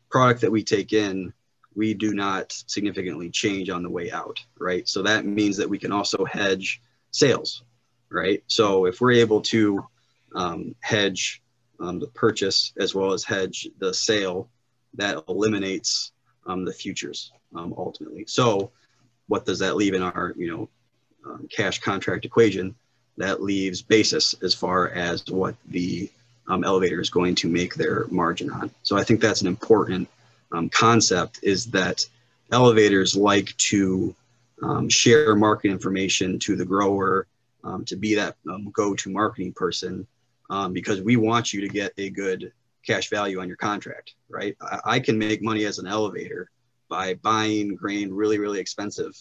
E: product that we take in, we do not significantly change on the way out, right? So that means that we can also hedge sales, right? So if we're able to hedge the purchase as well as hedge the sale, that eliminates the futures ultimately. So what does that leave in our, you know, cash contract equation? That leaves basis as far as what the elevator is going to make their margin on. So I think that's an important concept, is that elevators like to share market information to the grower, to be that go-to marketing person, because we want you to get a good cash value on your contract, right? I can make money as an elevator by buying grain really, really expensive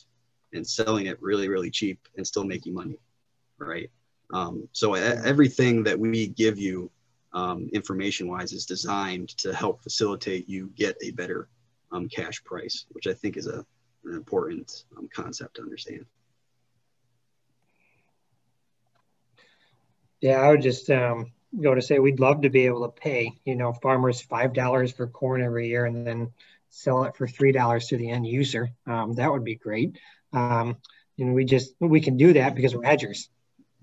E: and selling it really, really cheap and still making money, right? So everything that we give you information-wise is designed to help facilitate you get a better cash price, which I think is an important concept to understand.
C: Yeah, I would just go to say we'd love to be able to pay, you know, farmers $5 for corn every year and then sell it for $3 to the end user. That would be great. And we can do that because we're hedgers.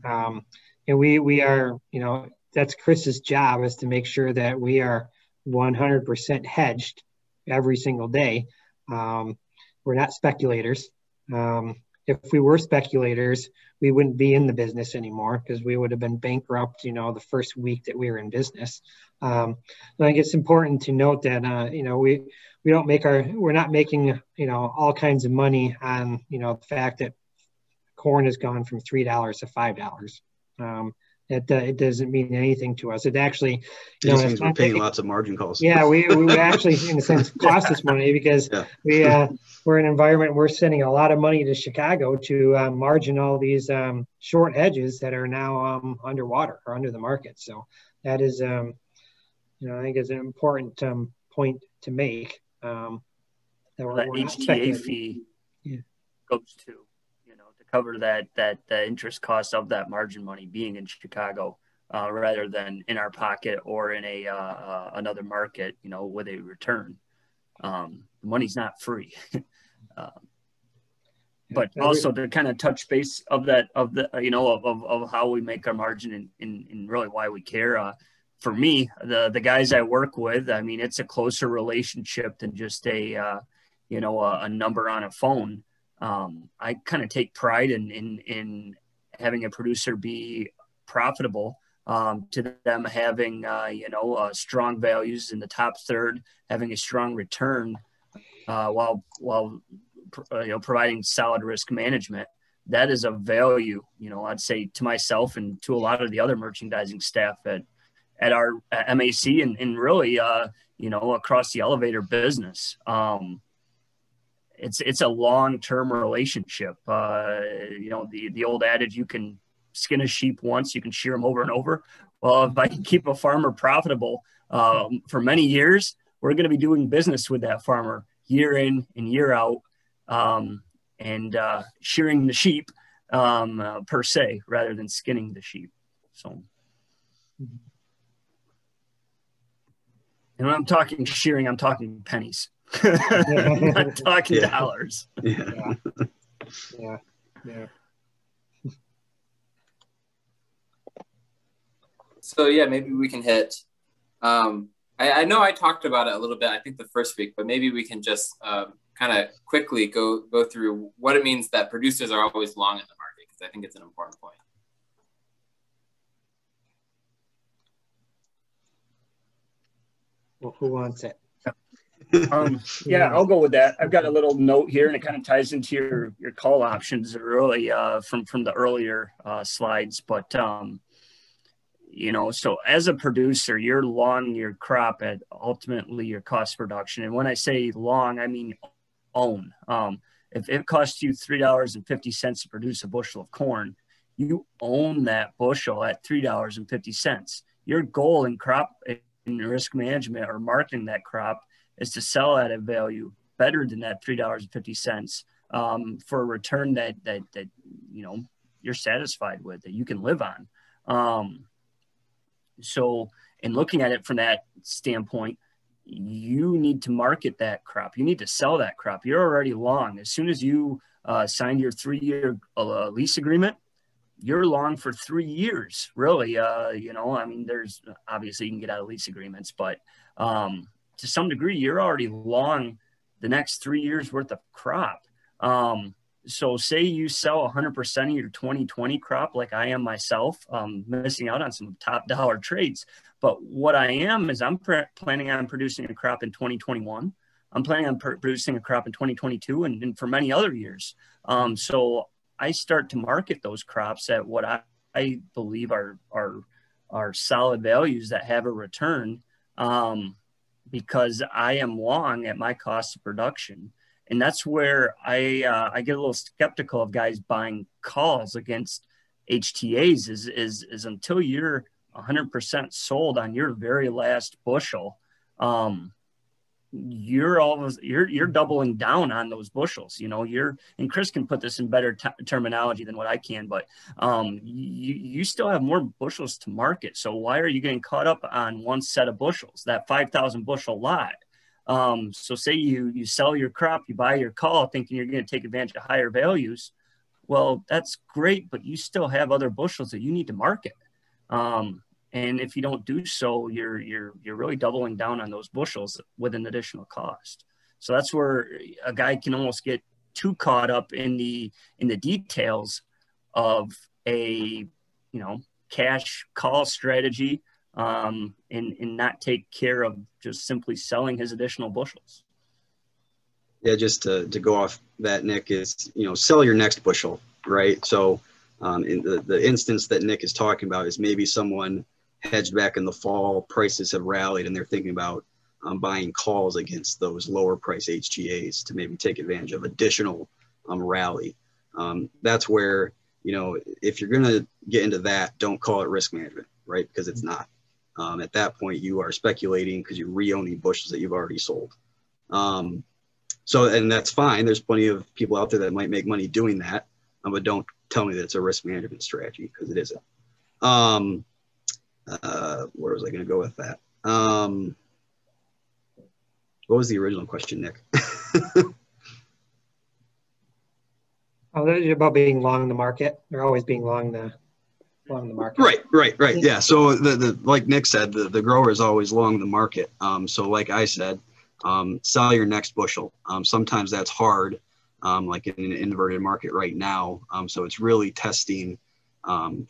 C: And we are, you know, that's Chris's job, is to make sure that we are 100% hedged every single day. We're not speculators. If we were speculators, we wouldn't be in the business anymore, because we would have been bankrupt, you know, the first week that we were in business. I think it's important to note that, you know, we're not making, you know, all kinds of money on, you know, the fact that corn has gone from $3 to $5. It doesn't mean anything to us. It actually,
E: you know, means we're paying lots of margin calls.
C: Yeah, we actually, in a sense, cost us money, because we're in an environment, we're sending a lot of money to Chicago to margin all these short hedges that are now underwater or under the market. So that is, you know, I think is an important point to make. That
D: HTA fee goes to, you know, to cover that the interest cost of that margin money being in Chicago, rather than in our pocket or in another market, you know, with a return. The money's not free. But also to kind of touch base of how we make our margin and really why we care. For me, the guys I work with, I mean, it's a closer relationship than just a number on a phone. I kind of take pride in having a producer be profitable, to them having, strong values in the top third, having a strong return, while providing solid risk management. That is a value, you know, I'd say to myself and to a lot of the other merchandising staff at our MAC and really, across the elevator business. It's a long-term relationship. The old adage, you can skin a sheep once, you can shear them over and over. Well, if I can keep a farmer profitable for many years, we're going to be doing business with that farmer year in and year out, and shearing the sheep per se, rather than skinning the sheep. So, And when I'm talking shearing, I'm talking pennies. I'm not talking dollars.
C: Yeah.
B: So yeah, maybe we can hit. I know I talked about it a little bit, I think the first week, but maybe we can just kind of quickly go through what it means that producers are always long in the market, because I think it's an important point.
C: Well, who wants it?
D: Yeah, I'll go with that. I've got a little note here, and it kind of ties into your call options really from the earlier slides. But you know, so as a producer, you're long your crop at ultimately your cost of production. And when I say long, I mean own. If it costs you $3.50 to produce a bushel of corn, you own that bushel at $3.50. Your goal in crop in risk management or marketing that crop is to sell at a value better than that $3.50 for a return that you know you're satisfied with, that you can live on. So in looking at it from that standpoint, you need to market that crop. You need to sell that crop. You're already long. As soon as you sign your 3-year lease agreement, you're long for 3 years, really. You know, I mean, there's obviously you can get out of lease agreements, but to some degree, you're already long the next 3 years worth of crop. So say you sell 100% of your 2020 crop, like I am myself, missing out on some top dollar trades. But what I am is I'm planning on producing a crop in 2021. I'm planning on producing a crop in 2022 and for many other years. So I start to market those crops at what I believe are solid values that have a return, because I am long at my cost of production. And that's where I get a little skeptical of guys buying calls against HTAs is until you're 100% sold on your very last bushel, you're doubling down on those bushels. You know, and Chris can put this in better terminology than what I can, but you still have more bushels to market. So why are you getting caught up on one set of bushels, that 5,000 bushel lot? So say you sell your crop, you buy your call thinking you're going to take advantage of higher values. Well, that's great, but you still have other bushels that you need to market. And if you don't do so, you're really doubling down on those bushels with an additional cost. So that's where a guy can almost get too caught up in the details of a, cash call strategy, and not take care of just simply selling his additional bushels.
E: Yeah, just to go off that, Nick, is, sell your next bushel, right? So in the instance that Nick is talking about is maybe someone hedged back in the fall, prices have rallied, and they're thinking about buying calls against those lower price HTAs to maybe take advantage of additional rally. That's where, if you're going to get into that, don't call it risk management, right? Because it's not. At that point, you are speculating because you're re-owning bushels that you've already sold. And that's fine. There's plenty of people out there that might make money doing that, but don't tell me that it's a risk management strategy, because it isn't. Where was I going to go with that? What was the original question, Nick?
C: About being long the market. They're always being long the market.
E: Right. Yeah. So like Nick said, the grower is always long the market. So like I said, sell your next bushel. Sometimes that's hard, like in an inverted market right now. So it's really testing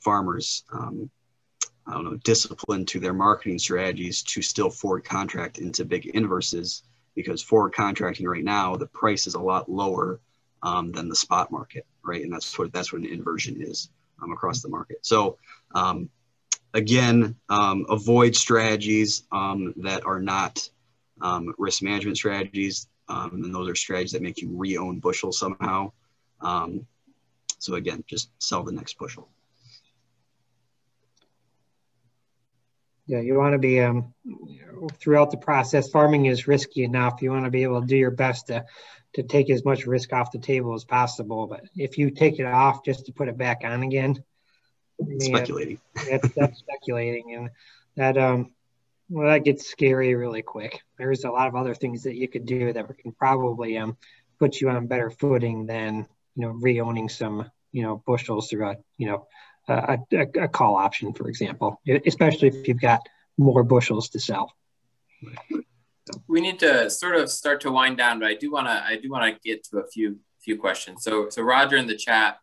E: farmers, discipline to their marketing strategies to still forward contract into big inverses, because forward contracting right now, the price is a lot lower than the spot market, right? And that's what an inversion is across the market. So again, avoid strategies that are not risk management strategies, and those are strategies that make you re-own bushels somehow. So again, just sell the next bushel.
C: Yeah, you want to be throughout the process. Farming is risky enough. You want to be able to do your best to take as much risk off the table as possible. But if you take it off just to put it back on again,
E: speculating.
C: That's speculating, and that well, that gets scary really quick. There's a lot of other things that you could do that can probably put you on better footing than re-owning some bushels through a call option, for example, especially if you've got more bushels to sell.
B: We need to sort of start to wind down, but I do want to get to a few questions. So Roger in the chat,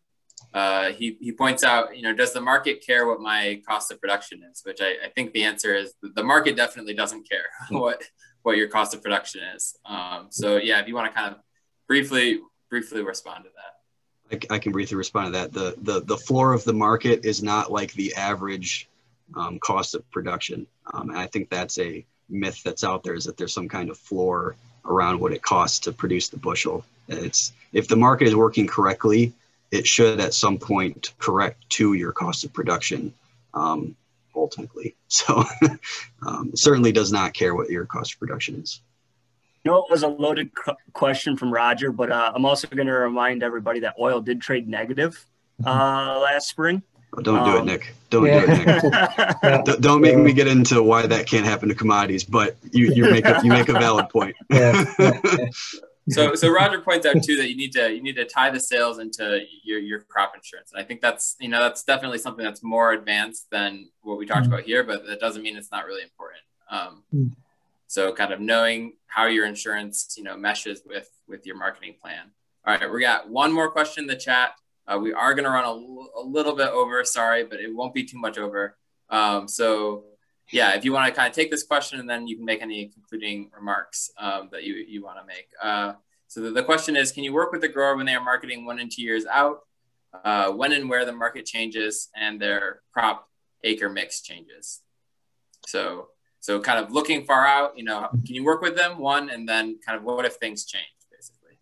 B: he points out, does the market care what my cost of production is? Which I think the answer is the market definitely doesn't care what your cost of production is. So yeah, if you want to kind of briefly respond to that.
E: I can briefly respond to that. The floor of the market is not like the average cost of production. And I think that's a myth that's out there, is that there's some kind of floor around what it costs to produce the bushel. If the market is working correctly, it should at some point correct to your cost of production ultimately. So it certainly does not care what your cost of production is.
D: It was a loaded question from Roger, but I'm also going to remind everybody that oil did trade negative last spring.
E: Oh, don't do it, Nick. Don't do it, Nick. Don't make me get into why that can't happen to commodities, but you make a valid point.
B: So Roger points out too that you need to tie the sales into your crop insurance. And I think that's definitely something that's more advanced than what we talked about here, but that doesn't mean it's not really important. So kind of knowing how your insurance, meshes with your marketing plan. All right, we got one more question in the chat. We are going to run a little bit over, sorry, but it won't be too much over. So yeah, if you want to kind of take this question and then you can make any concluding remarks that you want to make. So the question is, can you work with the grower when they are marketing 1 and 2 years out, when and where the market changes and their crop acre mix changes? So kind of looking far out, can you work with them, one, and then kind of what if things change, basically?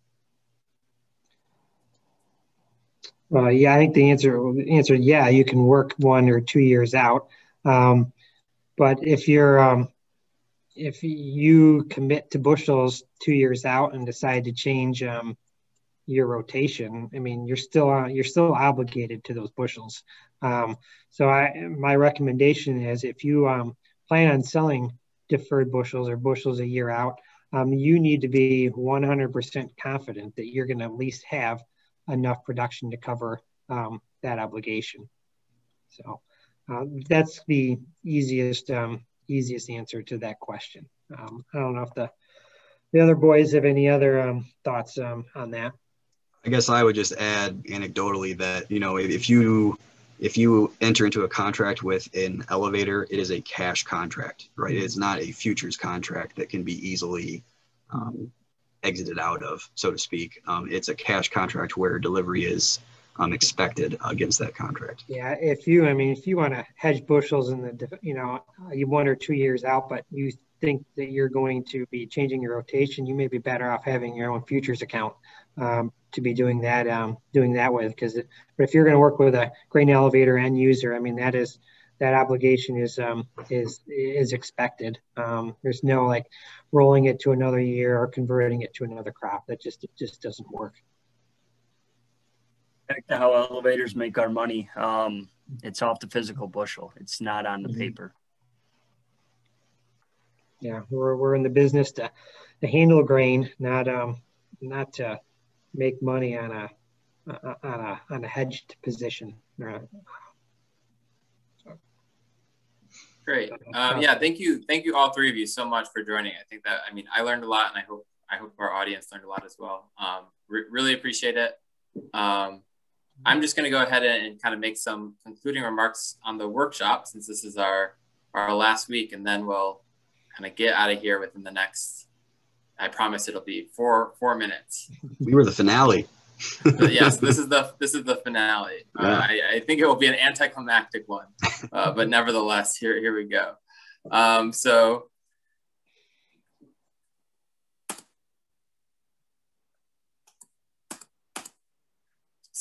C: Yeah, I think the answer, yeah, you can work 1 or 2 years out. But if you commit to bushels 2 years out and decide to change your rotation, I mean, you're still obligated to those bushels. So my recommendation is, if you plan on selling deferred bushels or bushels a year out, you need to be 100% confident that you're going to at least have enough production to cover that obligation. So that's the easiest answer to that question. I don't know if the other boys have any other thoughts on that.
E: I guess I would just add anecdotally that, if you enter into a contract with an elevator, it is a cash contract, right? It's not a futures contract that can be easily exited out of, so to speak. It's a cash contract where delivery is expected against that contract.
C: Yeah, if you want to hedge bushels in the 1 or 2 years out, but you think that you're going to be changing your rotation, you may be better off having your own futures account to be doing that with. Because if you're going to work with a grain elevator end user, I mean, that obligation is expected. There's no like rolling it to another year or converting it to another crop. It just doesn't work.
D: Back to how elevators make our money. It's off the physical bushel. It's not on the paper.
C: Yeah, we're in the business to handle grain, not to make money on a hedged position.
B: Great. Yeah, thank you all three of you so much for joining. I think that, I learned a lot, and I hope our audience learned a lot as well. Really appreciate it. I'm just going to go ahead and kind of make some concluding remarks on the workshop, since this is our last week, and then we'll kind of get out of here within the next, I promise it'll be four minutes.
E: We were the finale.
B: Yes, this is the finale. Yeah. I think it will be an anticlimactic one, but nevertheless, here we go. So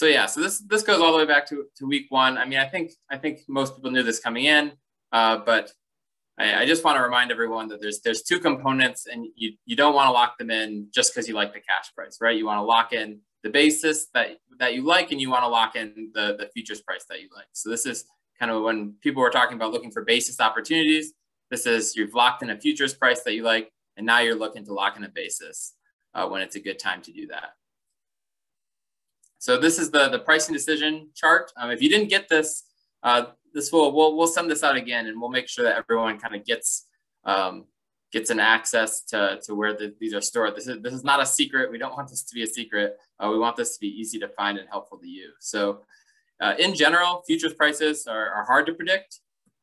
B: yeah, so this goes all the way back to week 1. I think most people knew this coming in, but I just want to remind everyone that there's 2 components, and you don't want to lock them in just because you like the cash price, right? You want to lock in the basis that you like, and you want to lock in the futures price that you like. So this is kind of when people were talking about looking for basis opportunities, this is you've locked in a futures price that you like, and now you're looking to lock in a basis when it's a good time to do that. So this is the pricing decision chart. If you didn't get this, we'll send this out again, and we'll make sure that everyone kind of gets an access to where these are stored. This is not a secret. We don't want this to be a secret. We want this to be easy to find and helpful to you. So in general, futures prices are hard to predict,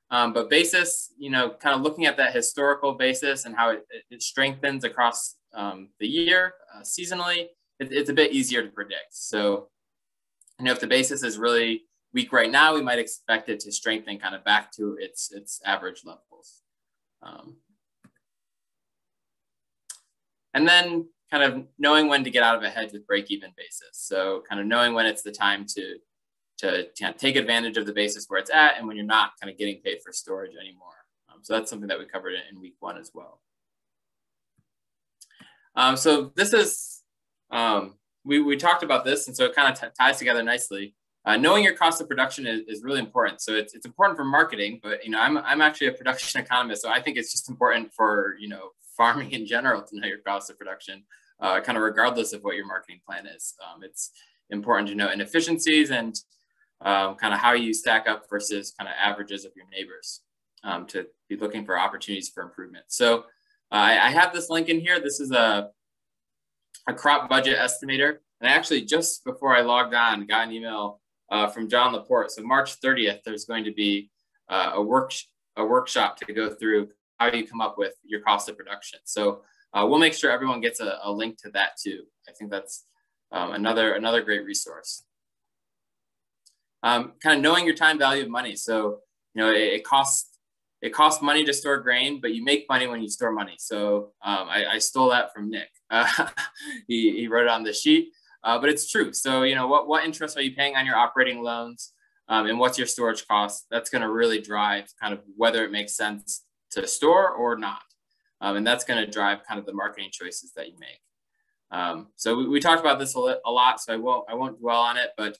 B: but basis, kind of looking at that historical basis and how it strengthens across the year seasonally, it's a bit easier to predict. So, if the basis is really weak right now, we might expect it to strengthen kind of back to its average levels. And then kind of knowing when to get out of a hedge with break-even basis. So kind of knowing when it's the time to kind of take advantage of the basis where it's at and when you're not kind of getting paid for storage anymore. So that's something that we covered in week 1 as well. So this is, we talked about this, and so it kind of ties together nicely. Knowing your cost of production is really important. So it's important for marketing, but I'm actually a production economist, so I think it's just important for farming in general to know your cost of production, kind of regardless of what your marketing plan is. It's important to know inefficiencies and kind of how you stack up versus kind of averages of your neighbors to be looking for opportunities for improvement. So I have this link in here. This is a crop budget estimator. And I actually, just before I logged on, got an email from John Laporte. So March 30th, there's going to be a workshop to go through how you come up with your cost of production. So we'll make sure everyone gets a link to that too. I think that's another great resource. Kind of knowing your time value of money. So, it costs money to store grain, but you make money when you store money. So I stole that from Nick. He wrote it on the sheet, but it's true. So, what interest are you paying on your operating loans? And what's your storage cost? That's going to really drive kind of whether it makes sense to store or not. And that's going to drive kind of the marketing choices that you make. So we talked about this a lot, so I won't dwell on it, but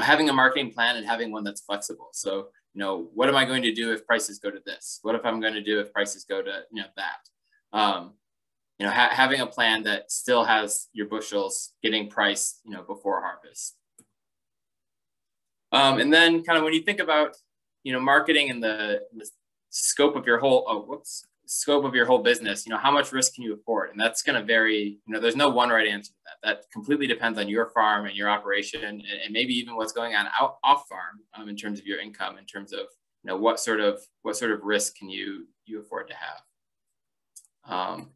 B: having a marketing plan and having one that's flexible. So, what am I going to do if prices go to this? What if I'm going to do if prices go to that? Having a plan that still has your bushels getting priced, before harvest. And then kind of when you think about marketing and the scope of your whole business, how much risk can you afford? And that's going to vary. There's no one right answer to that. That completely depends on your farm and your operation, and maybe even what's going on off farm in terms of your income, in terms of what sort of risk can you afford to have.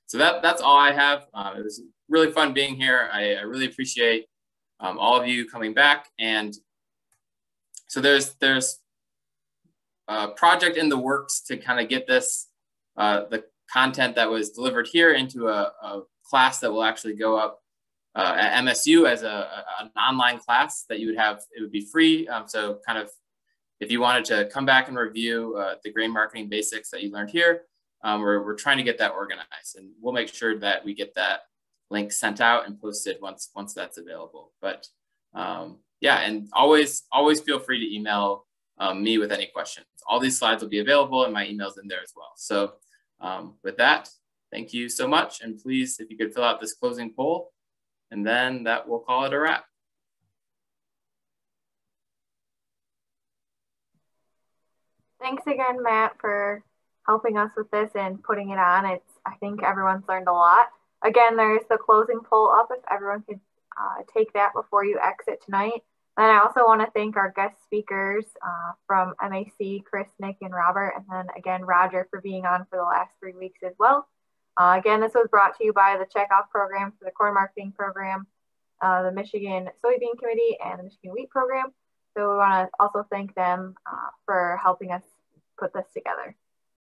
B: So that's all I have. It was really fun being here. I really appreciate all of you coming back. And so there's a project in the works to kind of get this, the content that was delivered here into a class that will actually go up at MSU as an online class that you would have. It would be free. So kind of if you wanted to come back and review the grain marketing basics that you learned here, we're trying to get that organized, and we'll make sure that we get that link sent out and posted once that's available. But yeah, and always feel free to email me with any questions. All these slides will be available and my email's in there as well. So with that, thank you so much. And please, if you could fill out this closing poll, and then that will call it a wrap.
A: Thanks again, Matt, for helping us with this and putting it on. I think everyone's learned a lot. Again, there's the closing poll up if everyone could take that before you exit tonight. And I also want to thank our guest speakers from MAC, Chris, Nick, and Robert, and then again, Roger, for being on for the last 3 weeks as well. Again, this was brought to you by the Checkoff Program for the Corn Marketing Program, the Michigan Soybean Committee, and the Michigan Wheat Program. So we want to also thank them for helping us put this together.